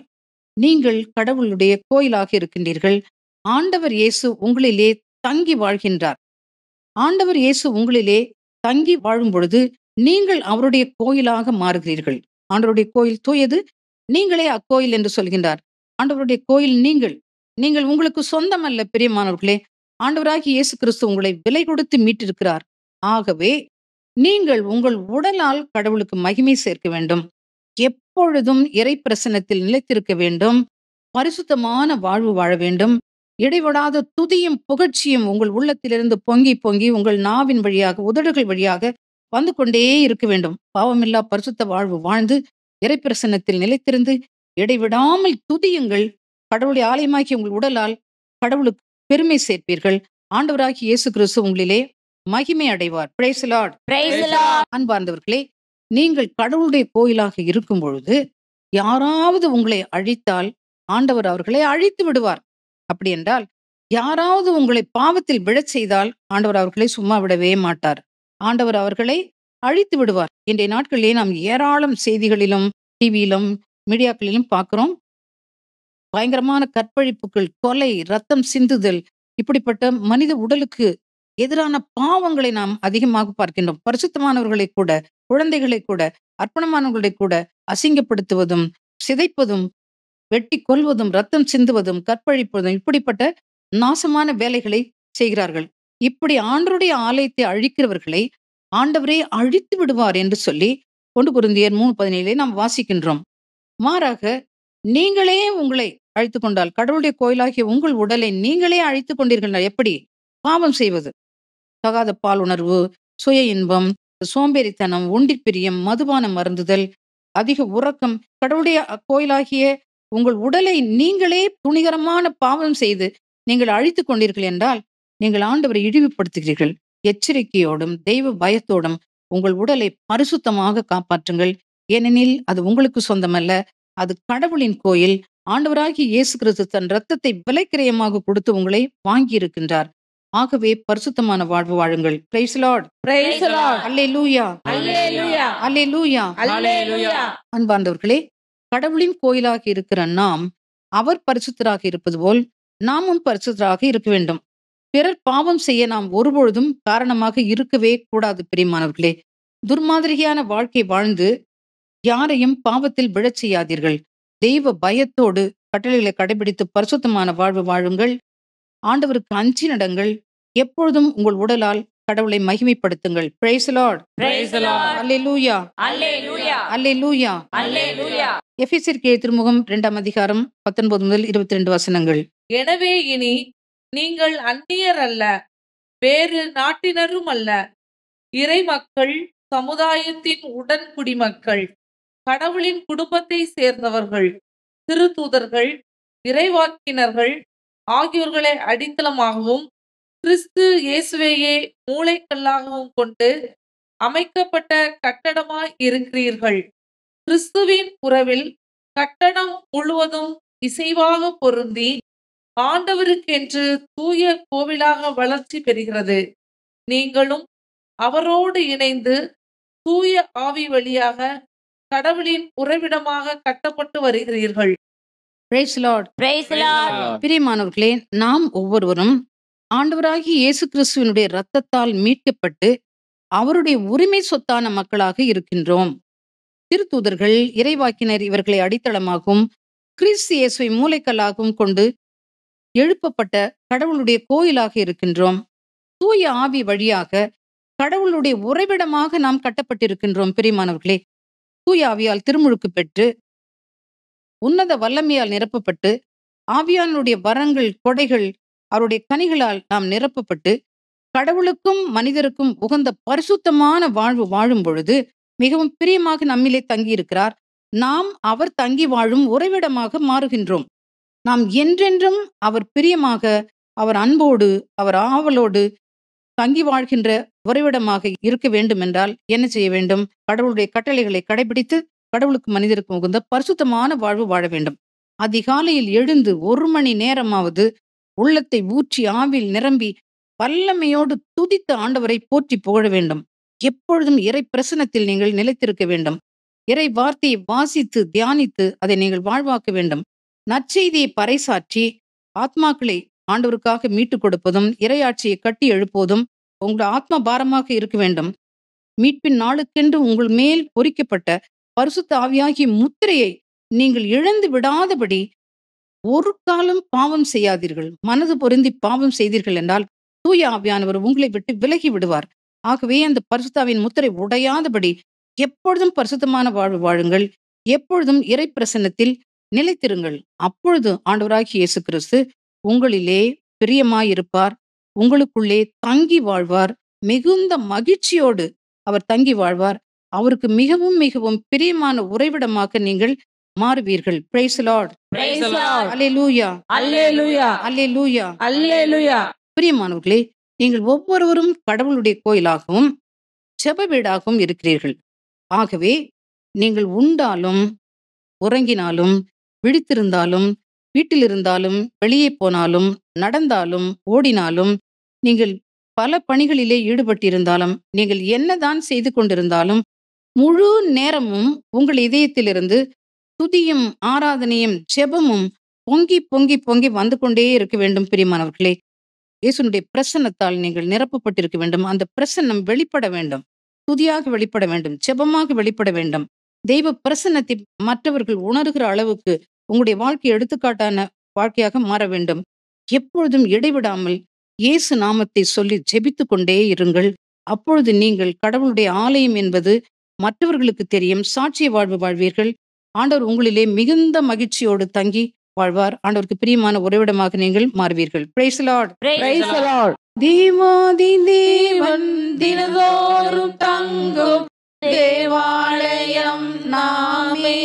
A: நீங்கள் கடவுளுடைய கோயிலாக இருக்கின்றீர்கள். ஆண்டவர் இயேசு உங்களிலே தங்கி வாழ்கின்றார். ஆண்டவர் இயேசு உங்களிலே தங்கி வாழும் பொழுது நீங்கள் அவருடைய கோயிலாக மாறுகிறீர்கள். ஆண்டவருடைய கோயில் தூயது, நீங்களே அக்கோயில் என்று சொல்கின்றார். ஆண்டவருடைய கோயில் நீங்கள். நீங்கள் உங்களுக்கு சொந்தம் அல்ல பிரியமானவர்களே. ஆண்டவராகிய இயேசு கிறிஸ்து உங்களை விலை கொடுத்து மீட்டிருக்கிறார். ஆகவே நீங்கள் உங்கள் உடலால் கடவுளுக்கு மகிமை சேர்க்க வேண்டும். எப்பொழுதும் இறை பிரசன்னத்தில் நிலைத்திருக்க வேண்டும். பரிசுத்தமான வாழ்வு வாழ வேண்டும். இடைவிடாத துதியும் புகழ்ச்சியும் உங்கள் உள்ளத்திலிருந்து பொங்கி பொங்கி உங்கள் நாவின் வழியாக உதடுகள் வழியாக வந்து கொண்டே இருக்க வேண்டும். பாவமில்லா பரிசுத்த வாழ்வு வாழ்ந்து இறை பிரசன்னத்தில் நிலைத்திருந்து இடைவிடாமல் துதியுங்கள். கடவுளுடைய ஆலயமாக்கி உங்கள் உடலால் கடவுளுக்கு பெருமை சேர்ப்பீர்கள். ஆண்டவராகிய இயேசு கிறிஸ்து உங்களிலே மகிமை அடைவார். Price the Lord.
F: Praise the Lord.
A: அன்பார்ந்தவர்களே, நீங்கள் கடவுளுடைய கோயிலாக இருக்கும் பொழுது யாராவது உங்களை அழித்தால் ஆண்டவர் அவர்களை அழித்து விடுவார். அப்படி என்றால் யாராவது உங்களை பாவத்தில் விழச் செய்தால் ஆண்டவர் அவர்களை சும்மா விடவே மாட்டார். ஆண்டவர் அவர்களை அழித்து விடுவார். இன்றைய நாட்களிலே நாம் ஏராளம் செய்திகளிலும் டிவியிலும் மீடியாக்களிலும் பார்க்கிறோம். பயங்கரமான கற்பழிப்புகள், கொலை, ரத்தம் சிந்துதல், இப்படிப்பட்ட மனித உடலுக்கு எதிரான பாவங்களை நாம் அதிகமாக பார்க்கின்றோம். பரிசுத்தமானவர்களை கூட, குழந்தைகளை கூட, அர்ப்பணமானவர்களை கூட அசிங்கப்படுத்துவதும், சிதைப்பதும், வெட்டி கொல்வதும், ரத்தம் சிந்துவதும், கற்பழிப்பதும் இப்படிப்பட்ட நாசமான வேலைகளை செய்கிறார்கள். இப்படி ஆண்டவருடைய ஆலயத்தை அழிக்கிறவர்களை ஆண்டவரே அழித்து விடுவார் என்று சொல்லி 1 கொரிந்தியர் 3:17 நாம் வாசிக்கின்றோம். மாறாக நீங்களே உங்களை அழித்துக் கொண்டால், கடவுளுடைய கோயிலாகிய உங்கள் உடலை நீங்களே அழித்துக் கொண்டீர்கள். எப்படி? பாவம் செய்வது, தகாத பாலுணர்வு, சுய இன்பம், சோம்பேறித்தனம், ஒண்டிப்பிரியம், மதுபானம் அருந்துதல், அதிக உறக்கம், கடவுளுடைய கோயிலாகிய உங்கள் உடலை நீங்களே துணிகரமான பாவம் செய்து நீங்கள் அழித்துக் கொண்டீர்கள் என்றால், நீங்கள் ஆண்டவரை இழிவுபடுத்துகிறீர்கள். எச்சரிக்கையோடும் தெய்வ பயத்தோடும் உங்கள் உடலை பரிசுத்தமாக காப்பாற்றுங்கள். ஏனெனில் அது உங்களுக்கு சொந்தமல்ல, அது கடவுளின் கோயில். ஆண்டவராகிய இயேசு கிறிஸ்து தன் இரத்தத்தை விலைக்கிரயமாக கொடுத்து உங்களை வாங்கி இருக்கின்றார். ஆகவே பரிசுத்தமான வாழ்வு வாழுங்கள். Price Lord.
C: Praise the Lord.
A: அல்லேலூயா,
C: Hallelujah.
A: அல்லேலூயா.
C: Hallelujah.
A: அன்பார்ந்தவர்களே, கடவுளின் கோயிலாக இருக்கிற நாம் அவர் பரிசுத்தராக இருப்பது போல் நாமும் பரிசுத்தராக இருக்க வேண்டும். பிறர் பாவம் செய்ய நாம் ஒருபொழுதும் காரணமாக இருக்கவே கூடாது. பிரியமானவர்களே, துர்மாதிரியான வாழ்க்கை வாழ்ந்து யாரையும் பாவத்தில் விழச் செய்யாதீர்கள். தெய்வ பயத்தோடு கட்டளைகளை கடைபிடித்து பரிசுத்தமான வாழ்வு வாழுங்கள். ஆண்டவருக்கு அஞ்சி நடங்கள். எப்பொழுதும் உங்கள் உடலால் கடவுளை மகிமைப்படுத்துங்கள். Praise Lord.
F: Praise the Lord.
A: அல்லேலூயா,
F: Hallelujah.
A: அல்லேலூயா.
F: Hallelujah.
A: எபேசியருக்கு எழுதிய திருமுகம் 2ஆம் அதிகாரம் 19 முதல் 22 வசனங்கள்.
E: எனவே இனி நீங்கள் அந்நியர் அல்ல, வேறு நாட்டினரும் அல்ல, இறை மக்கள், சமுதாயத்தின் உடன் குடிமக்கள், கடவுளின் குடும்பத்தை சேர்ந்தவர்கள், திருத்தூதர்கள், இறைவாக்கினர்கள் ஆகியோர்களை அடித்தளமாகவும் கிறிஸ்து இயேசுவையே மூலைக்கல்லாகவும் கொண்டு அமைக்கப்பட்ட கட்டடமாய் இருக்கிறீர்கள். கிறிஸ்துவின் உறவில் கட்டடம் முழுவதும் இசைவாக பொருந்தி ஆண்டவருக்கென்று தூய கோவிலாக வளர்ச்சி பெறுகிறது. நீங்களும் அவரோடு இணைந்து தூய ஆவி வழியாக கடவுளின் உறைவிடமாக கட்டப்பட்டு வருகிறீர்கள்.
A: Praise Lord.
F: Praise the Lord.
A: பிரியமானவர்களே, நாம் ஒவ்வொருவரும் ஆண்டவராகிய இயேசு கிறிஸ்துவினுடைய இரத்தத்தால் மீட்கப்பட்டு அவருடைய உரிமை சொத்தான மக்களாக இருக்கின்றோம். திருத்தூதர்கள், இறைவாக்கினர் இவர்களை அடித்தளமாகவும் கிறிஸ்து இயேசுவை மூலைக்கல்லாகவும் கொண்டு எழுப்பப்பட்ட கடவுளுடைய கோயிலாக இருக்கின்றோம். தூய ஆவி வழியாக கடவுளுடைய உறைவிடமாக நாம் கட்டப்பட்டிருக்கின்றோம். பிரியமானவர்களே, தூய ஆவியால் திருமுழுக்கு பெற்று உன்னத வல்லமையால் நிரப்பப்பட்டு ஆவியானுடைய வரங்கள், கொடைகள், அவருடைய கனிகளால் நாம் நிரப்பப்பட்டு கடவுளுக்கும் மனிதருக்கும் உகந்த பரிசுத்தமான வாழ்வு வாழும் பொழுது மிகவும் பிரியமாக நம்மிலே தங்கியிருக்கிறார். நாம் அவர் தங்கி வாழும் உறைவிடமாக மாறுகின்றோம். நாம் என்றென்றும் அவர் பிரியமாக, அவர் அன்போடு, அவர் ஆவலோடு தங்கி வாழ்கின்ற உறைவிடமாக இருக்க வேண்டும் என்றால் என்ன செய்ய வேண்டும்? கடவுளுடைய கட்டளைகளை கடைபிடித்து கடவுளுக்கு மனிதருக்கு உகந்த பரிசுத்தமான வாழ்வு வாழ வேண்டும். அதிகாலையில் எழுந்து 1 மணி நேரமாவது உள்ளத்தை ஊற்றி ஆவில் நிரம்பி வல்லமையோடு துதித்த ஆண்டவரை போற்றி புகழ வேண்டும். எப்பொழுதும் இறை பிரசனத்தில் நீங்கள் நிலைத்திருக்க வேண்டும். இறை வார்த்தையை வாசித்து தியானித்து அதை நீங்கள் வாழ்வாக்க வேண்டும். நற்செய்தியை பறைசாற்றி ஆத்மாக்களை ஆண்டவருக்காக மீட்டுக் கொடுப்பதும் இறையாட்சியை கட்டி எழுப்புவதும் உங்கள் ஆத்மா பாரமாக இருக்க வேண்டும். மீட்பின் நாளுக்கென்று உங்கள் மேல் பொறிக்கப்பட்ட பரிசுத்த ஆவியாகிய முத்திரையை நீங்கள் இழந்து விடாதபடி ஒரு காலம் பாவம் செய்யாதீர்கள். மனது பொருந்தி பாவம் செய்தீர்கள் என்றால் தூய ஆவியானவர் உங்களை விட்டு விலகி விடுவார். ஆகவே அந்த பரிசுத்தாவின் முத்திரை உடையாதபடி எப்பொழுதும் பரிசுத்தமான வாழ்வு வாழுங்கள். எப்பொழுதும் இறை பிரசன்னத்தில் நிலைத்திருங்கள். அப்பொழுது ஆண்டவராகிய இயேசு கிறிஸ்து உங்களிலே பிரியமாயிருப்பார். உங்களுக்குள்ளே தங்கி வாழ்வார். மிகுந்த மகிழ்ச்சியோடு அவர் தங்கி வாழ்வார். அவருக்கு மிகவும் மிகவும் பிரியமான உறைவிடமாக நீங்கள் மாறுவீர்கள். Price Lord.
F: Praise the Lord.
A: அல்லேலூயா,
C: Hallelujah.
A: அல்லேலூயா.
C: Hallelujah.
A: பிரியமானவர்களே, நீங்கள் ஒவ்வொருவரும் கடவுளுடைய கோயிலாகவும் ஜெப வீடாகவும் இருக்கிறீர்கள். ஆகவே நீங்கள் உண்டாலும் உறங்கினாலும் விழித்திருந்தாலும் வீட்டில் இருந்தாலும் வெளியே போனாலும் நடந்தாலும் ஓடினாலும் நீங்கள் பல பணிகளிலே ஈடுபட்டிருந்தாலும் நீங்கள் என்னதான் செய்து கொண்டிருந்தாலும் முழு நேரமும் உங்கள் இதயத்திலிருந்து துதியும் ஆராதனையும் ஜெபமும் பொங்கி பொங்கி பொங்கி வந்து கொண்டே இருக்க வேண்டும். பிரியமானவர்களே, இயேசுனுடைய பிரசன்னத்தால் நீங்கள் நிரப்பப்பட்டிருக்க வேண்டும். அந்த பிரசன்னம் வெளிப்பட வேண்டும். துதியாக வெளிப்பட வேண்டும். ஜெபமாக வெளிப்பட வேண்டும். தெய்வ பிரசன்னத்தை மற்றவர்கள் உணர்கிற அளவுக்கு உங்களுடைய வாழ்க்கை எடுத்துக்காட்டான வாழ்க்கையாக மாற வேண்டும். எப்பொழுதும் இடைவிடாமல் இயேசு நாமத்தை சொல்லி ஜெபித்துக் கொண்டே இருங்கள். அப்பொழுது நீங்கள் கடவுளுடைய ஆலயம் என்பது மற்றவர்களுக்கு தெரியும். சாட்சிய வாழ்வு வாழ்வீர்கள். ஆண்டவர் உங்களிலே மிகுந்த மகிழ்ச்சியோடு தங்கி வாழ்வார். ஆண்டவருக்கு பிரியமான உறைவிடமாக நீங்கள் மாறுவீர்கள். Praise the Lord.
C: Praise the Lord.
A: தேவாதி தேவன்
C: தினந்தோறும் தங்கும் தேவாலயம் நாமே.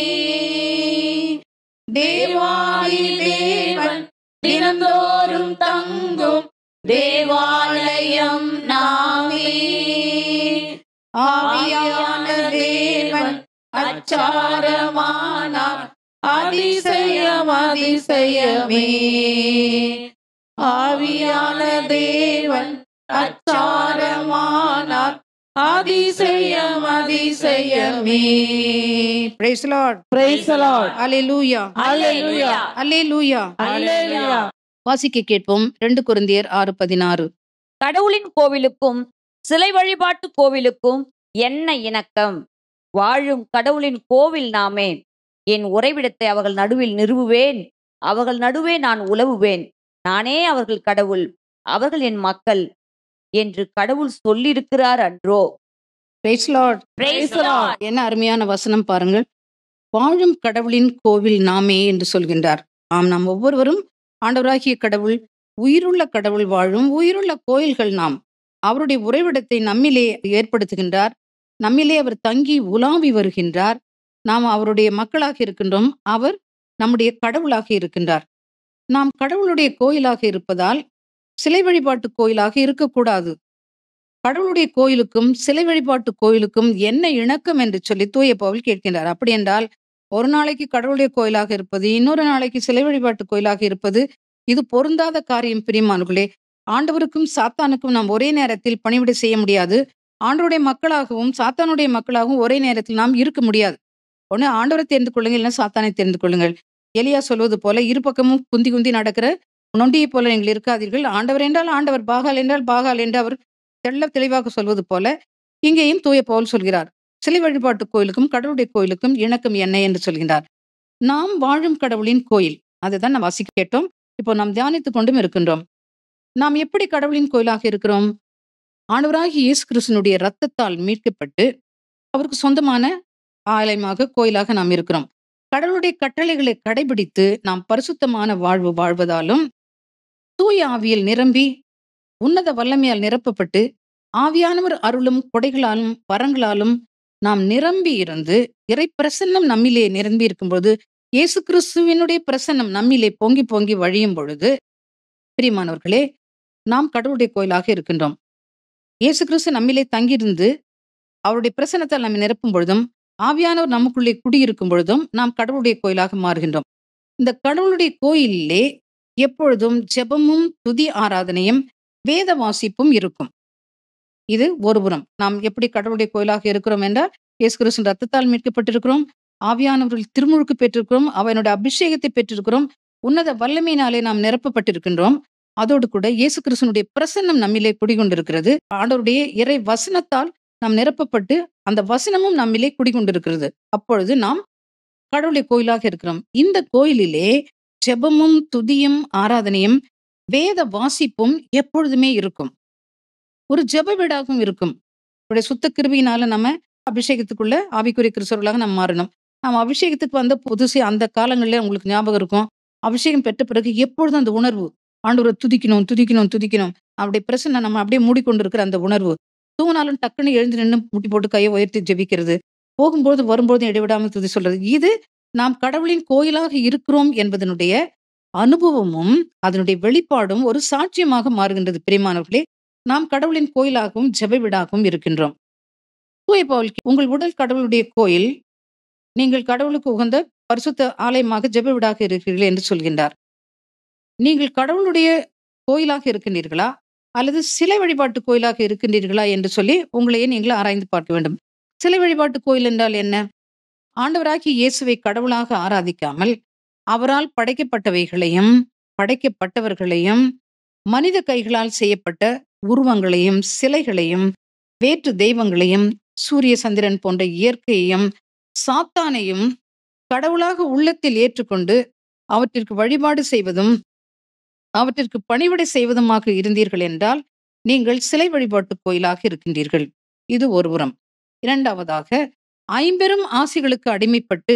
C: தேவாதி தேவன் தினந்தோறும் தங்கும் தேவாலயம் நாமே. ஆவியான தேவன் அச்சாரமானார். அதிசயம் அதிசயமே. ஆவியான தேவன் அச்சாரமானார். அதிசயம் அதிசயமே.
A: Praise the Lord.
C: Praise the Lord.
A: Hallelujah.
C: Hallelujah.
A: Hallelujah.
C: Hallelujah.
A: வாசிக்க கேட்போம் 2 கொரிந்தியர் 6:16.
F: கடவுளின் கோவிலுக்கும் சிலை வழிபாட்டு கோவிலுக்கும் என்ன இணக்கம்? வாழும் கடவுளின் கோவில் நாமே. என் உறைவிடத்தை அவர்கள் நடுவில் நிறுவுவேன். அவர்கள் நடுவே நான் உலவுவேன். நானே அவர்கள் கடவுள், அவர்கள் என் மக்கள் என்று கடவுள் சொல்லியிருக்கிறார் அன்றோ?
A: Praise the Lord.
F: Praise the Lord.
A: என்ன அருமையான வசனம் பாருங்கள். வாழும் கடவுளின் கோவில் நாமே என்று சொல்கின்றார். ஆம், நாம் ஒவ்வொருவரும் ஆண்டவராகிய கடவுள், உயிருள்ள கடவுள் வாழும் உயிருள்ள கோயில்கள் நாம். அவருடைய உறைவிடத்தை நம்மிலே ஏற்படுத்துகின்றார். நம்மிலே அவர் தங்கி உலாவி வருகின்றார். நாம் அவருடைய மக்களாக இருக்கின்றோம். அவர் நம்முடைய கடவுளாக இருக்கின்றார். நாம் கடவுளுடைய கோயிலாக இருப்பதால் சிலை வழிபாட்டு கோயிலாக இருக்கக்கூடாது. கடவுளுடைய கோயிலுக்கும் சிலை வழிபாட்டு கோயிலுக்கும் என்ன இணக்கம் என்று சொல்லி தூய பவுல் கேட்கின்றார். அப்படி என்றால் ஒரு நாளைக்கு கடவுளுடைய கோயிலாக இருப்பது, இன்னொரு நாளைக்கு சிலை வழிபாட்டு கோயிலாக இருப்பது, இது பொருந்தாத காரியம். பிரியமானவர்களே, ஆண்டவருக்கும் சாத்தானுக்கும் நாம் ஒரே நேரத்தில் பணிவிடை செய்ய முடியாது. ஆண்டவருடைய மக்களாகவும் சாத்தானுடைய மக்களாகவும் ஒரே நேரத்தில் நாம் இருக்க முடியாது. ஒண்ணு ஆண்டவரை தெரிந்து கொள்ளுங்கள், இல்லைன்னா சாத்தானை தெரிந்து கொள்ளுங்கள். எலியா சொல்வது போல இரு பக்கமும் குந்தி குந்தி நடக்கிற நொண்டியை போல நீங்கள் இருக்காதீர்கள். ஆண்டவர் என்றால் ஆண்டவர், பாகால் என்றால் பாகால் என்று அவர் தெளிவாக சொல்வது போல இங்கேயும் தூய பவுல் சொல்கிறார். சிலை வழிபாட்டு கோயிலுக்கும் கடவுளுடைய கோயிலுக்கும் இணக்கம் என்ன என்று சொல்கிறார். நாம் வாழும் கடவுளின் கோயில், அதுதான் நாம் வாசிக்க கேட்டோம். இப்போ நாம் தியானித்துக் கொண்டும் இருக்கின்றோம். நாம் எப்படி கடவுளின் கோயிலாக இருக்கிறோம்? ஆண்டவராகிய இயேசு கிறிஸ்துவினுடைய இரத்தத்தால் மீட்கப்பட்டு அவருக்கு சொந்தமான ஆலயமாக கோயிலாக நாம் இருக்கிறோம். கடவுளுடைய கட்டளைகளை கடைபிடித்து நாம் பரிசுத்தமான வாழ்வு வாழ்வதாலும் தூய ஆவியில் நிரம்பி உன்னத வல்லமையால் நிரப்பப்பட்டு ஆவியானவர் அருளும் கொடைகளாலும் வரங்களாலும் நாம் நிரம்பி இருந்து இறை பிரசன்னம் நம்மிலே நிரம்பி இருக்கும்போது, இயேசு கிறிஸ்துவினுடைய பிரசன்னம் நம்மிலே பொங்கி பொங்கி வழியும் பொழுது, பிரியமானவர்களே, நாம் கடவுளுடைய கோயிலாக இருக்கின்றோம். இயேசு கிறிஸ்து நம்மிலே தங்கியிருந்து அவருடைய பிரசன்னத்தால் நம்மை நிரப்பும் பொழுதும், ஆவியானவர் நமக்குள்ளே குடியிருக்கும் பொழுதும் நாம் கடவுளுடைய கோயிலாக மாறுகின்றோம். இந்த கடவுளுடைய கோயிலிலே எப்பொழுதும் ஜெபமும் துதி ஆராதனையும் வேத வாசிப்பும் இருக்கும். இது ஒருபுறம். நாம் எப்படி கடவுளுடைய கோயிலாக இருக்கிறோம் என்றால், இயேசு கிறிஸ்துவின் ரத்தத்தால் மீட்கப்பட்டிருக்கிறோம். ஆவியானவர்கள் திருமுழுக்கு பெற்றிருக்கிறோம். அவனுடைய அபிஷேகத்தை பெற்றிருக்கிறோம். உன்னத வல்லமையினாலே நாம் நிரப்பப்பட்டிருக்கின்றோம். அதோடு கூட இயேசு கிறிஸ்துவினுடைய பிரசன்னம் நம்மிலே குடிகொண்டிருக்கிறது. ஆண்டவருடைய இறை வசனத்தால் நாம் நிரப்பப்பட்டு அந்த வசனமும் நம்மிலே குடிகொண்டிருக்கிறது. அப்பொழுது நாம் கடவுளுடைய கோயிலாக இருக்கிறோம். இந்த கோயிலிலே ஜெபமும் துதியும் ஆராதனையும் வேத வாசிப்பும் எப்பொழுதுமே இருக்கும். ஒரு ஜெப வீடாகவும் இருக்கும். இவருடைய சுத்த கிருபையினால நம்ம அபிஷேகத்துக்குள்ள ஆவிக்குரிய கிறிஸ்தவர்களாக நம்ம மாறணும். நம்ம அபிஷேகத்துக்கு வந்த புதுசு அந்த காலங்களிலே உங்களுக்கு ஞாபகம் இருக்கும். அபிஷேகம் பெற்ற பிறகு எப்பொழுதும் அந்த உணர்வு, ஆண்டவரை துதிக்கணும் துதிக்கணும் துதிக்கணும், அப்படி பிரசன்ன நம்ம அப்படியே மூடிக்கொண்டிருக்கிற அந்த உணர்வு. தூங்கினாலும் டக்குன்னு எழுந்து நின்று முட்டி போட்டு கையை உயர்த்தி ஜெபிக்கிறது, போகும்போது வரும்போது இடைவிடாமல் துதி சொல்றது. இது நாம் கடவுளின் கோயிலாக இருக்கிறோம் என்பதனுடைய அனுபவமும் அதனுடைய வெளிப்பாடும் ஒரு சாட்சியமாக மாறுகின்றது. பிரியமானவர்களே, நாம் கடவுளின் கோயிலாகவும் ஜெப வீடாகவும் இருக்கின்றோம். தூய பவுல், உங்கள் உடல் கடவுளுடைய கோயில், நீங்கள் கடவுளுக்கு உகந்த பரிசுத்த ஆலயமாக ஜெப வீடாக இருக்கிறீர்கள் என்று சொல்கின்றார். நீங்கள் கடவுளுடைய கோயிலாக இருக்கின்றீர்களா அல்லது சிலை வழிபாட்டு கோயிலாக இருக்கின்றீர்களா என்று சொல்லி உங்களையே நீங்கள் ஆராய்ந்து பார்க்க வேண்டும். சிலை வழிபாட்டு கோயில் என்றால் என்ன? ஆண்டவராகிய இயேசுவை கடவுளாக ஆராதிக்காமல் அவரால் படைக்கப்பட்டவைகளையும் படைக்கப்பட்டவர்களையும் மனித கைகளால் செய்யப்பட்ட உருவங்களையும் சிலைகளையும் வேற்று தெய்வங்களையும் சூரிய சந்திரன் போன்ற இயற்கையையும் சாத்தானையும் கடவுளாக உள்ளத்தில் ஏற்றுக்கொண்டு அவற்றிற்கு வழிபாடு செய்வதும் அவற்றிற்கு பணிவிடை செய்வதுமாக இருந்தீர்கள் என்றால் நீங்கள் சிலை வழிபாட்டு கோயிலாக இருக்கின்றீர்கள். இது ஒருபுறம். இரண்டாவதாக, ஐம்பெரும் ஆசைகளுக்கு அடிமைப்பட்டு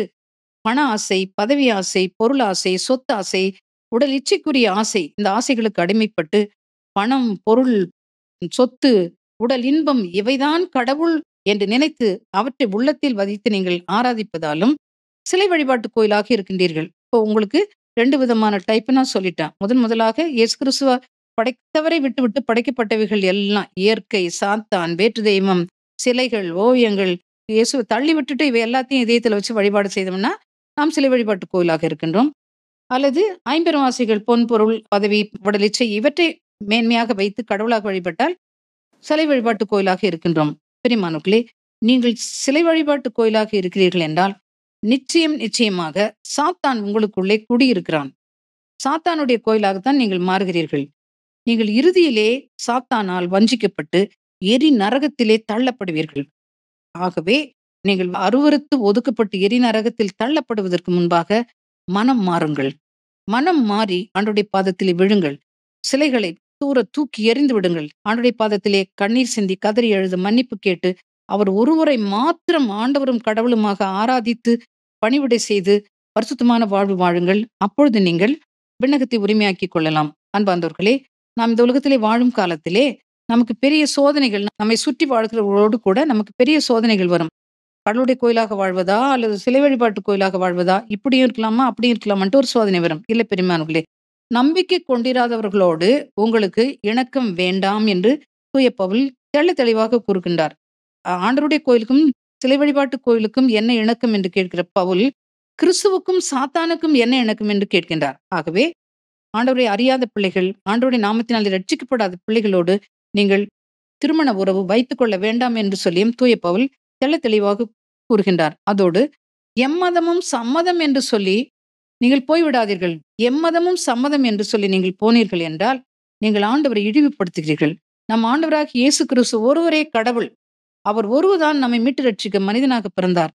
A: பண ஆசை, பதவி ஆசை, பொருள் ஆசை, சொத்து ஆசை, உடல் இச்சைக்குரிய ஆசை, இந்த ஆசைகளுக்கு அடிமைப்பட்டு பணம், பொருள், சொத்து, உடல் இன்பம் இவைதான் கடவுள் என்று நினைத்து அவற்றை உள்ளத்தில் வதித்து நீங்கள் ஆராதிப்பதாலும் சிலை வழிபாட்டு கோயிலாக இருக்கின்றீர்கள். இப்போ உங்களுக்கு 2 விதமான டைப் நான் சொல்லிட்டேன். முதலாக இயேசு கிறிஸ்துவ படைத்தவரை விட்டுவிட்டு படைக்கப்பட்டவைகள் எல்லாம் இயற்கை, சாத்தான், வேற்று தெய்வம், சிலைகள், ஓவியங்கள், இயேசுவை தள்ளி விட்டுட்டு இவை எல்லாத்தையும் இதயத்துல வச்சு வழிபாடு செய்தோம்னா நாம் சிலை வழிபாட்டு கோயிலாக இருக்கின்றோம். அல்லது ஐம்பெரும் ஆசைகள், பொன், பொருள், பதவி, உடல் இச்சை இவற்றை மேன்மையாக வைத்து கடவுளாக வழிபட்டால் சிலை வழிபாட்டு கோயிலாக இருக்கின்றோம். பிரியமானவர்களே, நீங்கள் சிலை வழிபாட்டு கோயிலாக இருக்கிறீர்கள் என்றால் நிச்சயமாக சாத்தான் உங்களுக்குள்ளே குடியிருக்கிறான். சாத்தானுடைய கோயிலாகத்தான் நீங்கள் மாறுகிறீர்கள். நீங்கள் இறுதியிலே சாத்தானால் வஞ்சிக்கப்பட்டு எரி நரகத்திலே தள்ளப்படுவீர்கள். ஆகவே நீங்கள் அருவருத்து ஒதுக்கப்பட்டு எரி நரகத்தில் தள்ளப்படுவதற்கு முன்பாக மனம் மாறுங்கள். மனம் மாறி ஆண்டவருடைய பாதத்திலே விழுங்கள். சிலைகளை தூர தூக்கி எறிந்து விடுங்கள். ஆண்டவருடைய பாதத்திலே கண்ணீர் சிந்தி கதறி எழுத மன்னிப்பு கேட்டு அவர் ஒருவரை மாத்திரம் ஆண்டவரும் கடவுளுமாக ஆராதித்து பணிவிடை செய்து பரிசுத்தமான வாழ்வு வாழுங்கள். அப்பொழுது நீங்கள் விண்ணகத்தை உரிமையாக்கிக் கொள்ளலாம். அன்பார்ந்தவர்களே, நாம் இந்த உலகத்திலே வாழும் காலத்திலே நமக்கு பெரிய சோதனைகள், நம்மை சுற்றி வாழ்கிறவர்களோடு கூட நமக்கு பெரிய சோதனைகள் வரும். கடவுளுடைய கோயிலாக வாழ்வதா அல்லது சிலை வழிபாட்டு கோயிலாக வாழ்வதா, இப்படியும் இருக்கலாமா அப்படியும் இருக்கலாமான்ட்டு ஒரு சோதனை வரும். இல்லை பெரியமானவர்களே, நம்பிக்கை கொண்டிராதவர்களோடு உங்களுக்கு இணக்கம் வேண்டாம் என்று தூய பவுல் தெளிவாக கூறுகின்றார். ஆண்டவருடைய கோயிலுக்கும் சிலை வழிபாட்டு கோயிலுக்கும் என்ன இணக்கம் என்று கேட்கிற பவுல் கிறிஸ்துவுக்கும் சாத்தானுக்கும் என்ன இணக்கம் என்று கேட்கின்றார். ஆகவே ஆண்டவரை அறியாத பிள்ளைகள், ஆண்டவருடைய நாமத்தினால் ரட்சிக்கப்படாத பிள்ளைகளோடு நீங்கள் திருமண உறவு வைத்துக் கொள்ள வேண்டாம் என்று சொல்லியும் தூய பவுல் தெளிவாக கூறுகின்றார். அதோடு எம்மதமும் சம்மதம் என்று சொல்லி நீங்கள் போய்விடாதீர்கள். எம்மதமும் சம்மதம் என்று சொல்லி நீங்கள் போனீர்கள் என்றால் நீங்கள் ஆண்டவரை இழிவுபடுத்துகிறீர்கள். நம் ஆண்டவராகிய இயேசு கிறிஸ்து ஒருவரே கடவுள். அவர் ஒருவர்தான் நம்மை மீட்டு ரட்சிக்க மனிதனாக பிறந்தார்.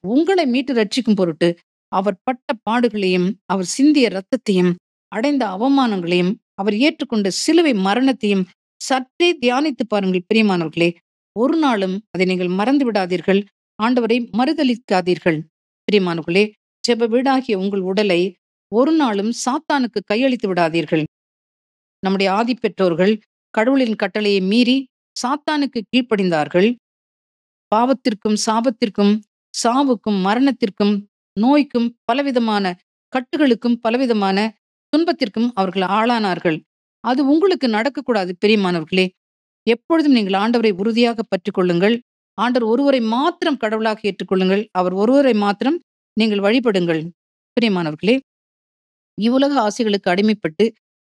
A: உங்களை மீட்டு ரட்சிக்கும் பொருட்டு அவர் பட்ட பாடுகளையும், அவர் சிந்திய இரத்தத்தையும், அடைந்த அவமானங்களையும், அவர் ஏற்றுக்கொண்ட சிலுவை மரணத்தையும் சற்றே தியானித்து பாருங்கள் பிரியமானவர்களே. ஒரு நாளும் அதை நீங்கள் மறந்து விடாதீர்கள். ஆண்டவரை மறுதலிக்காதீர்கள். பிரியமானவர்களே, ஜெப வீடாகிய உங்கள் உடலை ஒரு நாளும் சாத்தானுக்கு கையளித்து விடாதீர்கள். நம்முடைய ஆதி பெற்றோர்கள் கடவுளின் கட்டளையை மீறி சாத்தானுக்கு கீழ்ப்படிந்தார்கள். பாவத்திற்கும், சாபத்திற்கும், சாவுக்கும், மரணத்திற்கும், நோய்க்கும், பலவிதமான கட்டுகளுக்கும், பலவிதமான துன்பத்திற்கும் அவர்கள் ஆளானார்கள். அது உங்களுக்கு நடக்கக்கூடாது பிரியமானவர்களே. எப்பொழுதும் நீங்கள் ஆண்டவரை உறுதியாக பற்றிக் கொள்ளுங்கள். ஆண்டவர் ஒருவரை மாத்திரம் கடவுளாக ஏற்றுக்கொள்ளுங்கள். அவர் ஒருவரை மாத்திரம் நீங்கள் வழிபடுங்கள். பிரியமானவர்களே, இவ்வுலக ஆசைகளுக்கு அடிமைப்பட்டு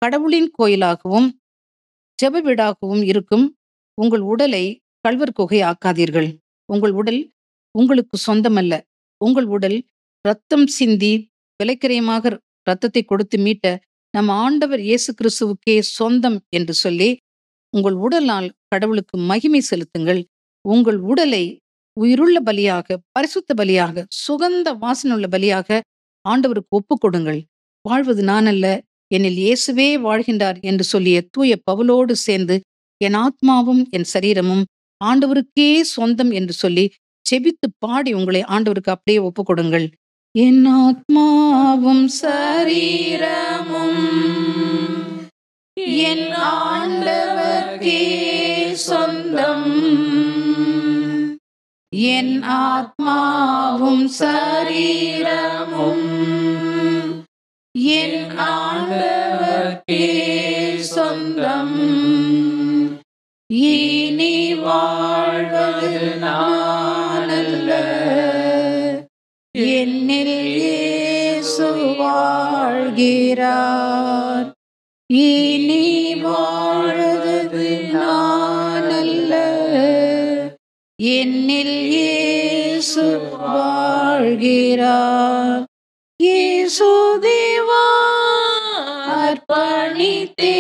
A: கடவுளின் கோயிலாகவும் ஜெப வீடாகவும் இருக்கும் உங்கள் உடலை கள்வர் குகை ஆக்காதீர்கள். உங்கள் உடல் உங்களுக்கு சொந்தமல்ல. உங்கள் உடல் ரத்தம் சிந்தி விலைக்கிரயமாக ரத்தத்தை கொடுத்து மீட்ட நம் ஆண்டவர் இயேசு கிறிஸ்துவுக்கே சொந்தம் என்று சொல்லி உங்கள் உடலால் கடவுளுக்கு மகிமை செலுத்துங்கள். உங்கள் உடலை உயிருள்ள பலியாக, பரிசுத்த பலியாக, சுகந்த வாசனுள்ள பலியாக ஆண்டவருக்கு ஒப்புக் கொடுங்கள். வாழ்வது நான் அல்ல, என்னில் இயேசுவே வாழ்கின்றார் என்று சொல்லிய தூய பவுலோடு சேர்ந்து என் ஆத்மாவும் என் சரீரமும் ஆண்டவருக்கே சொந்தம் என்று சொல்லி செபித்து பாடி உங்களை ஆண்டவருக்கு அப்படியே ஒப்புக் கொடுங்கள். என் ஆத்மாவும் சரீரமும் என் ஆண்டவருக்கே சொந்தம். என் ஆத்மாவும் சரீரமும் என் ஆண்டவருக்கே சொந்தம். இனி வாழ்வது நான் அல்ல, என்னில் இயேசு வாழ்கிறார். இனி வாழ்வது நான் அல்ல, என்னில் இயேசு வாழ்கிறார். இயேசு தேவா அர்ப்பணித்தேன்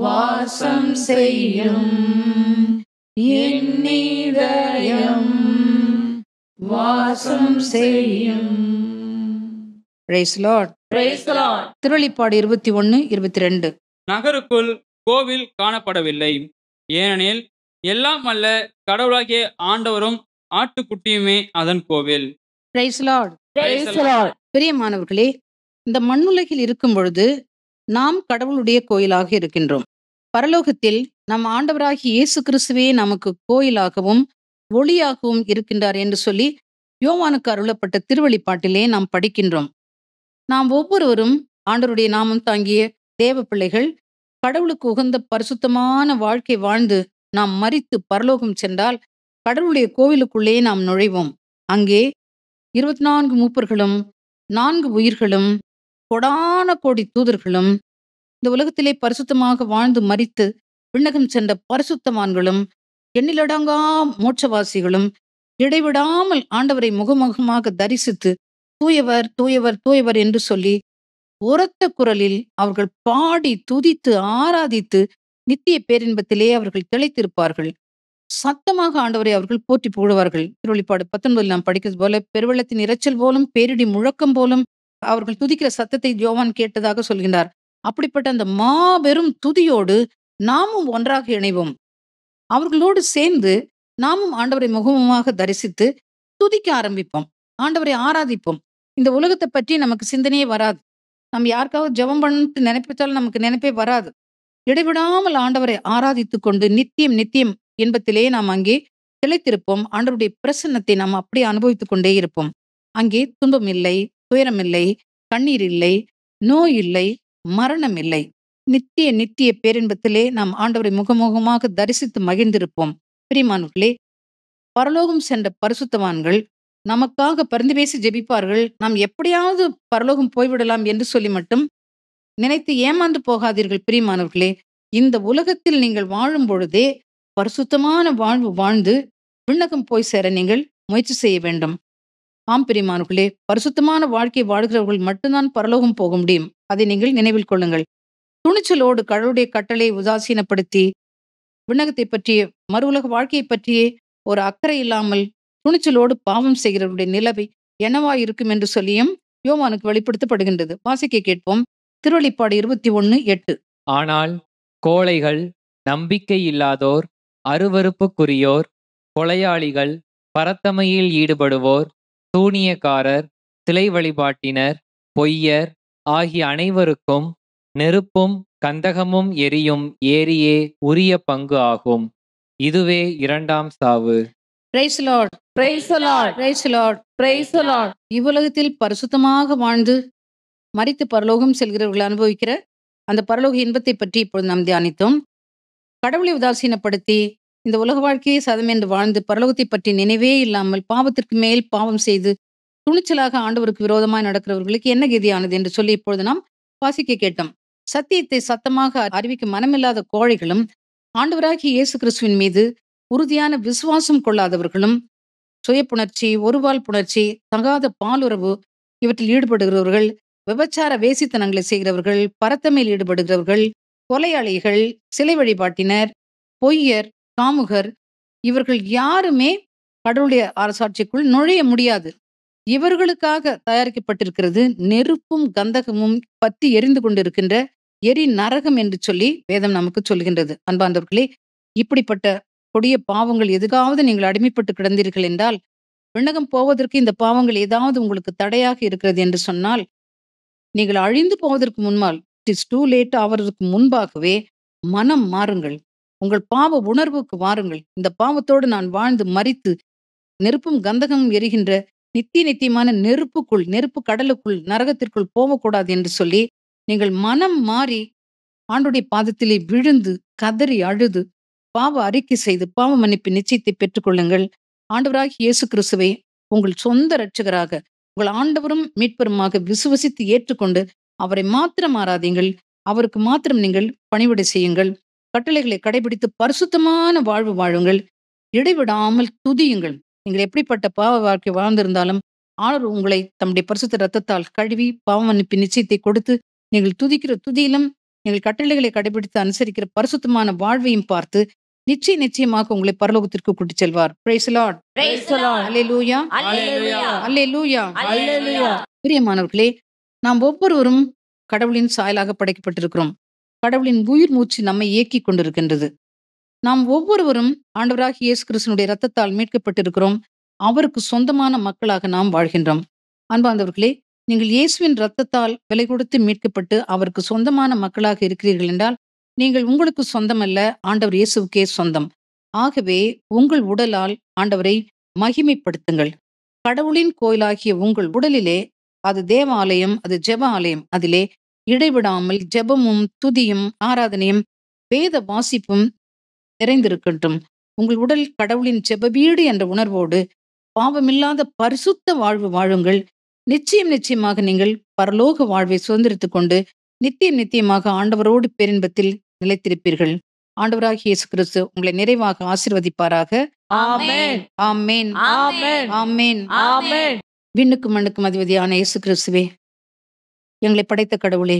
A: வாசம் செய்யும் என் இதயம் வாசம் செய்யும். Praise Lord.
C: Praise the Lord.
A: திருவெளிப்பாடு 21:22.
D: நகருக்குள் கோவில் காணப்படவில்லை, ஏனெனில் எல்லாம் அல்ல கடவுளாகிய ஆண்டவரும் ஆட்டுக்குட்டியுமே அதன் கோவில்.
A: Praise Lord.
C: Praise the Lord.
A: பிரியமானவர்களே, இந்த மண்ணுலகில் இருக்கும் பொழுது நாம் கடவுளுடைய கோயிலாக இருக்கின்றோம். பரலோகத்தில் நம் ஆண்டவராகிய இயேசு கிறிஸ்துவே நமக்கு கோயிலாகவும் ஒளியாகவும் இருக்கின்றார் என்று சொல்லி யோவானுக்கு அருளப்பட்ட திருவெளிப்பாட்டிலே நாம் படிக்கின்றோம். நாம் ஒவ்வொருவரும் ஆண்டவருடைய நாமம் தாங்கிய தேவ பிள்ளைகள், கடவுளுக்கு உகந்த பரிசுத்தமான வாழ்க்கை வாழ்ந்து நாம் மரித்து பரலோகம் சென்றால் கடவுளுடைய கோவிலுக்குள்ளே நாம் நுழைவோம். அங்கே 24 மூப்பர்களும் 4 உயிர்களும் கொடான கோடி தூதர்களும் இந்த உலகத்திலே பரிசுத்தமாக வாழ்ந்து மரித்து விண்ணகம் சென்ற பரிசுத்தவான்களும் எண்ணிலடங்கா மோட்சவாசிகளும் இடைவிடாமல் ஆண்டவரை முகமுகமாக தரிசித்து தூயவர் தூயவர் தூயவர் என்று சொல்லி உரத்த குரலில் அவர்கள் பாடி துதித்து ஆராதித்து நித்திய பேரின்பத்திலே அவர்கள் திளைத்திருப்பார்கள். சத்தமாக ஆண்டவரை அவர்கள் போற்றி புகழுவார்கள். திருவெளிப்பாடு 19 நாம் படிக்கிறது போல பெருவெள்ளத்தின் இரைச்சல் போலும் பேரிடி முழக்கம் போலும் அவர்கள் துதிக்கிற சத்தத்தை யோவான் கேட்டதாக சொல்கின்றார். அப்படிப்பட்ட அந்த மாபெரும் துதியோடு நாமும் ஒன்றாக இணைவோம். அவர்களோடு சேர்ந்து நாமும் ஆண்டவரை முகமுகமாக தரிசித்து துதிக்க ஆரம்பிப்போம், ஆண்டவரை ஆராதிப்போம். இந்த உலகத்தை பற்றி நமக்கு சிந்தனையே வராது. நம்ம யாருக்காவது ஜெபம் பண்ணிட்டு நினைப்பிச்சாலும் நமக்கு நினைப்பே வராது. இடைவிடாமல் ஆண்டவரை ஆராதித்துக் கொண்டு நித்தியம் நித்தியம் இன்பத்திலே நாம் அங்கே திளைத்திருப்போம். ஆண்டவருடைய பிரசன்னத்தை நாம் அப்படியே அனுபவித்துக் கொண்டே இருப்போம். அங்கே துன்பம் இல்லை, துயரம் இல்லை, கண்ணீர் இல்லை, நோய் இல்லை, மரணம் இல்லை. நித்திய நித்திய பேரின்பத்திலே நாம் ஆண்டவரை முகமுகமாக தரிசித்து மகிழ்ந்திருப்போம். பிரியமானவர்களே, பரலோகம் சென்ற பரிசுத்தவான்கள் நமக்காக பரிந்து பேசி ஜெபிப்பார்கள். நாம் எப்படியாவது பரலோகம் போய்விடலாம் என்று சொல்லி மட்டும் நினைத்து ஏமாந்து போகாதீர்கள். பிரியமானவர்களே, இந்த உலகத்தில் நீங்கள் வாழும் பொழுதே பரிசுத்தமான வாழ்வு வாழ்ந்து விண்ணகம் போய் சேர நீங்கள் முயற்சி செய்ய வேண்டும். ஆம் பிரியமானவர்களே, பரிசுத்தமான வாழ்க்கை வாழ்கிறவர்கள் மட்டும்தான் பரலோகம் போக முடியும். அதை நீங்கள் நினைவில் கொள்ளுங்கள். துணிச்சலோடு கடவுளுடைய கட்டளை உதாசீனப்படுத்தி விண்ணகத்தை பற்றிய மறு உலக வாழ்க்கையை பற்றியே ஒரு அக்கறை இல்லாமல் துணிச்சலோடு பாவம் செய்கிறவருடைய நிலைமை என்னவா இருக்கும் என்று சொல்லியும் யோவானுக்கு வெளிப்படுத்தப்படுகின்றது. வாசிக்க கேட்போம். திருவெளிப்பாடு 21:8.
B: ஆனால் கோழைகள், நம்பிக்கை இல்லாதோர், அருவருப்புக்குரியோர், கொலையாளிகள், பரத்தமையில் ஈடுபடுவோர், சூனியக்காரர், சிலை வழிபாட்டினர், பொய்யர் ஆகிய அனைவருக்கும் நெருப்பும் கந்தகமும் எரியும் ஏரியே உரிய பங்கு ஆகும். இதுவே 2ஆம் சாவு.
A: Praise the Lord.
C: Praise the Lord.
A: Praise the Lord.
C: Praise the Lord.
A: இவ்வுலகத்தில் பரிசுத்தமாக வாழ்ந்து மரித்து பரலோகம் செல்கிறவர்கள் அனுபவிக்கிற அந்த பரலோக இன்பத்தை பற்றி இப்பொழுது நாம் தியானித்தோம். கடவுளை உதாசீனப்படுத்தி இந்த உலக வாழ்க்கையை சதமென்று வாழ்ந்து பரலோகத்தை பற்றி நினைவே இல்லாமல் பாவத்திற்கு மேல் பாவம் செய்து துணிச்சலாக ஆண்டவருக்கு விரோதமாய் நடக்கிறவர்களுக்கு என்ன கதியானது என்று சொல்லி இப்பொழுது நாம் வாசிக்க கேட்டோம். சத்தியத்தை சத்தமாக அறிவிக்க மனமில்லாத கோழைகளும், ஆண்டவராகிய இயேசு கிறிஸ்துவின் மீது உறுதியான விசுவாசம் கொள்ளாதவர்களும், சுயப்புணர்ச்சி, ஒருவால் புணர்ச்சி, தகாத பாலுறவு இவற்றில் ஈடுபடுகிறவர்கள், விபச்சார வேசித்தனங்களை செய்கிறவர்கள், பரத்தமையில் ஈடுபடுகிறவர்கள், கொலையாளிகள், சிலை வழிபாட்டினர், பொய்யர், காமுகர் இவர்கள் யாருமே கடவுளுடைய அரசாட்சிக்குள் நுழைய முடியாது. இவர்களுக்காக தயாரிக்கப்பட்டிருக்கிறது நெருப்பும் கந்தகமும் பத்தி எரிந்து கொண்டிருக்கின்ற எரி நரகம் என்று சொல்லி வேதம் நமக்கு சொல்கின்றது. அன்பார்ந்தவர்களே, இப்படிப்பட்ட கொடிய பாவங்கள் எதுக்காவது நீங்கள் அடிமைப்பட்டு கிடந்தீர்கள் என்றால், விண்ணகம் போவதற்கு இந்த பாவங்கள் ஏதாவது உங்களுக்கு தடையாக இருக்கிறது என்று சொன்னால், நீங்கள் அழிந்து போவதற்கு முன்னால், இட் இஸ் டூ லேட் ஆவதற்கு முன்பாகவே மனம் மாறுங்கள். உங்கள் பாவ உணர்வுக்கு வாருங்கள். இந்த பாவத்தோடு நான் வாழ்ந்து மரித்து நெருப்பும் கந்தகமும் எரிகின்ற நித்திய நித்தியமான நெருப்புக்குள், நெருப்பு கடலுக்குள், நரகத்திற்குள் போகக்கூடாது என்று சொல்லி நீங்கள் மனம் மாறி ஆண்டுடைய பாதத்திலே விழுந்து கதறி அழுது பாவ அறிக்கை செய்து பாவ மன்னிப்பு நிச்சயத்தை பெற்றுக்கொள்ளுங்கள். ஆண்டவராகிய இயேசு கிறிஸ்துவை உங்கள் சொந்த இரட்சகராக, உங்கள் ஆண்டவரும் மீட்பருமாக விசுவசித்து ஏற்றுக்கொண்டு அவரை மாத்திரம் ஆராதிங்கள். அவருக்கு மாத்திரம் நீங்கள் பணிவிடை செய்யுங்கள். கட்டளைகளை கடைபிடித்து பரிசுத்தமான வாழ்வு வாழுங்கள். இடைவிடாமல் துதியுங்கள். நீங்கள் எப்படிப்பட்ட பாவ வாழ்க்கை வாழ்ந்திருந்தாலும் ஆண்டவர் உங்களை தம்முடைய பரிசுத்த இரத்தத்தால் கழுவி பாவ மன்னிப்பு நிச்சயத்தை கொடுத்து நீங்கள் துதிக்கிற துதியிலும் எங்கள் கட்டளைகளை கடைபிடித்து அனுசரிக்கிற பரிசுத்தமான வாழ்வையும் பார்த்து நிச்சயமாக உங்களை பரலோகத்திற்கு கூட்டிச் செல்வார். Praise the Lord.
C: Praise the Lord.
A: அல்லேலூயா.
C: Hallelujah.
A: அல்லேலூயா.
C: Hallelujah.
A: பிரியமானவர்களே, நாம் ஒவ்வொருவரும் கடவுளின் சாயலாக படைக்கப்பட்டிருக்கிறோம். கடவுளின் உயிர் மூச்சு நம்மை இயக்கிக் கொண்டிருக்கின்றது. நாம் ஒவ்வொருவரும் ஆண்டவராகிய இயேசு கிறிஸ்துவினுடைய இரத்தத்தால் மீட்கப்பட்டிருக்கிறோம். அவருக்கு சொந்தமான மக்களாக நாம் வாழ்கின்றோம். அன்பார்ந்தவர்களே, நீங்கள் இயேசுவின் இரத்தத்தால் விலை கொடுத்து மீட்கப்பட்டு அவருக்கு சொந்தமான மக்களாக இருக்கிறீர்கள் என்றால் நீங்கள் உங்களுக்கு சொந்தமல்ல, ஆண்டவர் இயேசுவுக்கே சொந்தம். ஆகவே உங்கள் உடலால் ஆண்டவரை மகிமைப்படுத்துங்கள். கடவுளின் கோயிலாகிய உங்கள் உடலிலே, அது தேவாலயம், அது ஜெப ஆலயம், அதிலே இடைவிடாமல் ஜெபமும் துதியும் ஆராதனையும் வேத வாசிப்பும் நிறைந்திருக்கட்டும். உங்கள் உடல் கடவுளின் ஜெப வீடு என்ற உணர்வோடு பாவமில்லாத பரிசுத்த வாழ்வு வாழுங்கள். நிச்சயமாக நீங்கள் பரலோக வாழ்வை சுதந்திரித்துக் கொண்டு நித்தியமாக ஆண்டவரோடு பேரின்பத்தில் நிலைத்திருப்பீர்கள். ஆண்டவராகிய இயேசு கிறிஸ்து உங்களை நிறைவாக ஆசீர்வதிப்பாராக.
C: Amen.
A: ஆமென்.
C: Amen.
A: ஆமென்.
C: Amen.
A: விண்ணுக்கும் மண்ணுக்கும் அதிபதியான இயேசு கிறிஸ்துவே, எங்களை படைத்த கடவுளே,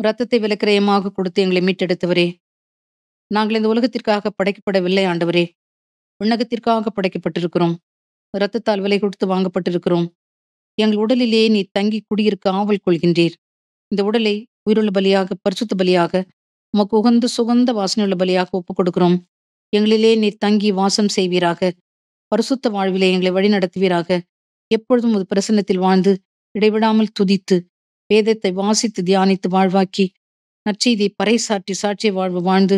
A: இரத்தத்தை விலக்கிரயமாக கொடுத்து எங்களை மீட்டெடுத்தவரே, நாங்கள் இந்த உலகத்திற்காக படைக்கப்படவில்லை ஆண்டவரே, விண்ணகத்திற்காக படைக்கப்பட்டிருக்கிறோம். இரத்தத்தால் விலை கொடுத்து வாங்கப்பட்டிருக்கிறோம். எங்கள் உடலிலே நீ தங்கி குடியிருக்க ஆவல் கொள்கின்றீர். இந்த உடலை உயிருள்ள பலியாக, பரிசுத்த பலியாக, உமக்கு உகந்த சுகந்த வாசனையுள்ள பலியாக ஒப்புக் கொடுக்கிறோம். எங்களிலே நீர் தங்கி வாசம் செய்வீராக. பரிசுத்த வாழ்விலே எங்களை வழி நடத்துவீராக. எப்பொழுதும் ஒரு பிரசன்னத்தில் வாழ்ந்து இடைவிடாமல் துதித்து வேதத்தை வாசித்து தியானித்து வாழ்வாக்கி நற்செய்தியை பறைசாற்றி சாட்சிய வாழ்வு வாழ்ந்து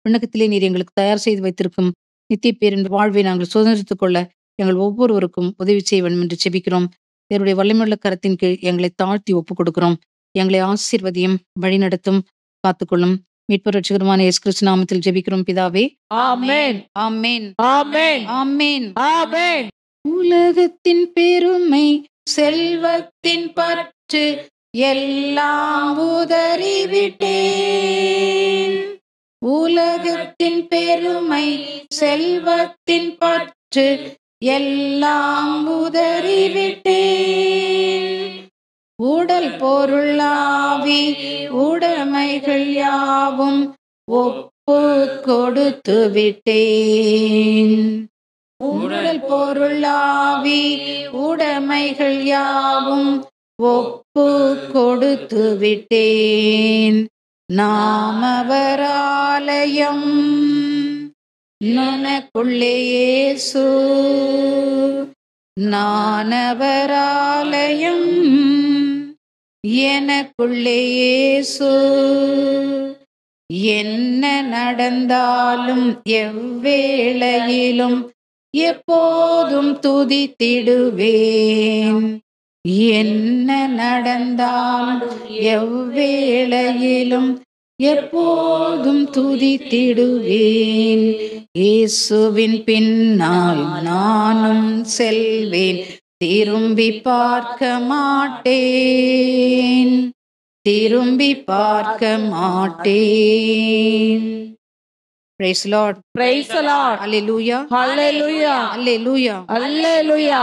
A: விண்ணகத்திலே நீர் எங்களுக்கு தயார் செய்து வைத்திருக்கும் நித்திய பேரின் வாழ்வை நாங்கள் சுதந்திரித்துக் கொள்ள எங்கள் ஒவ்வொருவருக்கும் உதவி செய்ய வேண்டும் என்று செபிக்கிறோம். என்னுடைய வல்லமையுள்ள கரத்தின் கீழ் எங்களை தாழ்த்தி ஒப்புக் கொடுக்கிறோம். எங்களை ஆசீர்வதியும் வழிநடத்தும் காத்துக்கொள்ளும். மீட்பர் ரட்சகருமான இயேசு கிறிஸ்து நாமத்தில் ஜெபிக்கிறோம் பிதாவே.
C: Amen.
A: ஆமென்.
C: Amen.
A: ஆமென்.
C: Amen.
A: உலகத்தின் பெருமை செல்வத்தின் பற்று எல்லாம் உதறிவிட்டேன். உலகத்தின் பெருமை செல்வத்தின் பற்று எல்லாம் உதறிவிட்டேன். உடல் பொருளாவி உடைமைகள் யாவும் ஒப்பு கொடுத்து விட்டேன். உடல் பொருளாவி உடைமைகள் யாவும் ஒப்பு கொடுத்து விட்டேன். நாமவராலயம் நனக்குள்ளே இயேசு, நானவராலயம் எனக்குள்ளே இயேசு. என்ன நடந்தாலும் எவ்வேளையிலும் எப்போதும் துதித்திடுவேன். என்ன நடந்தாலும் எவ்வேளையிலும் எப்போதும் துதித்திடுவேன். இயேசுவின் பின்னால் நானும் செல்வேன், திரும்பி பார்க்க மாட்டேன், திரும்பி பார்க்க மாட்டேன். Praise the Lord.
C: Praise the Lord.
A: Hallelujah.
C: Hallelujah.
A: Hallelujah.
C: Hallelujah.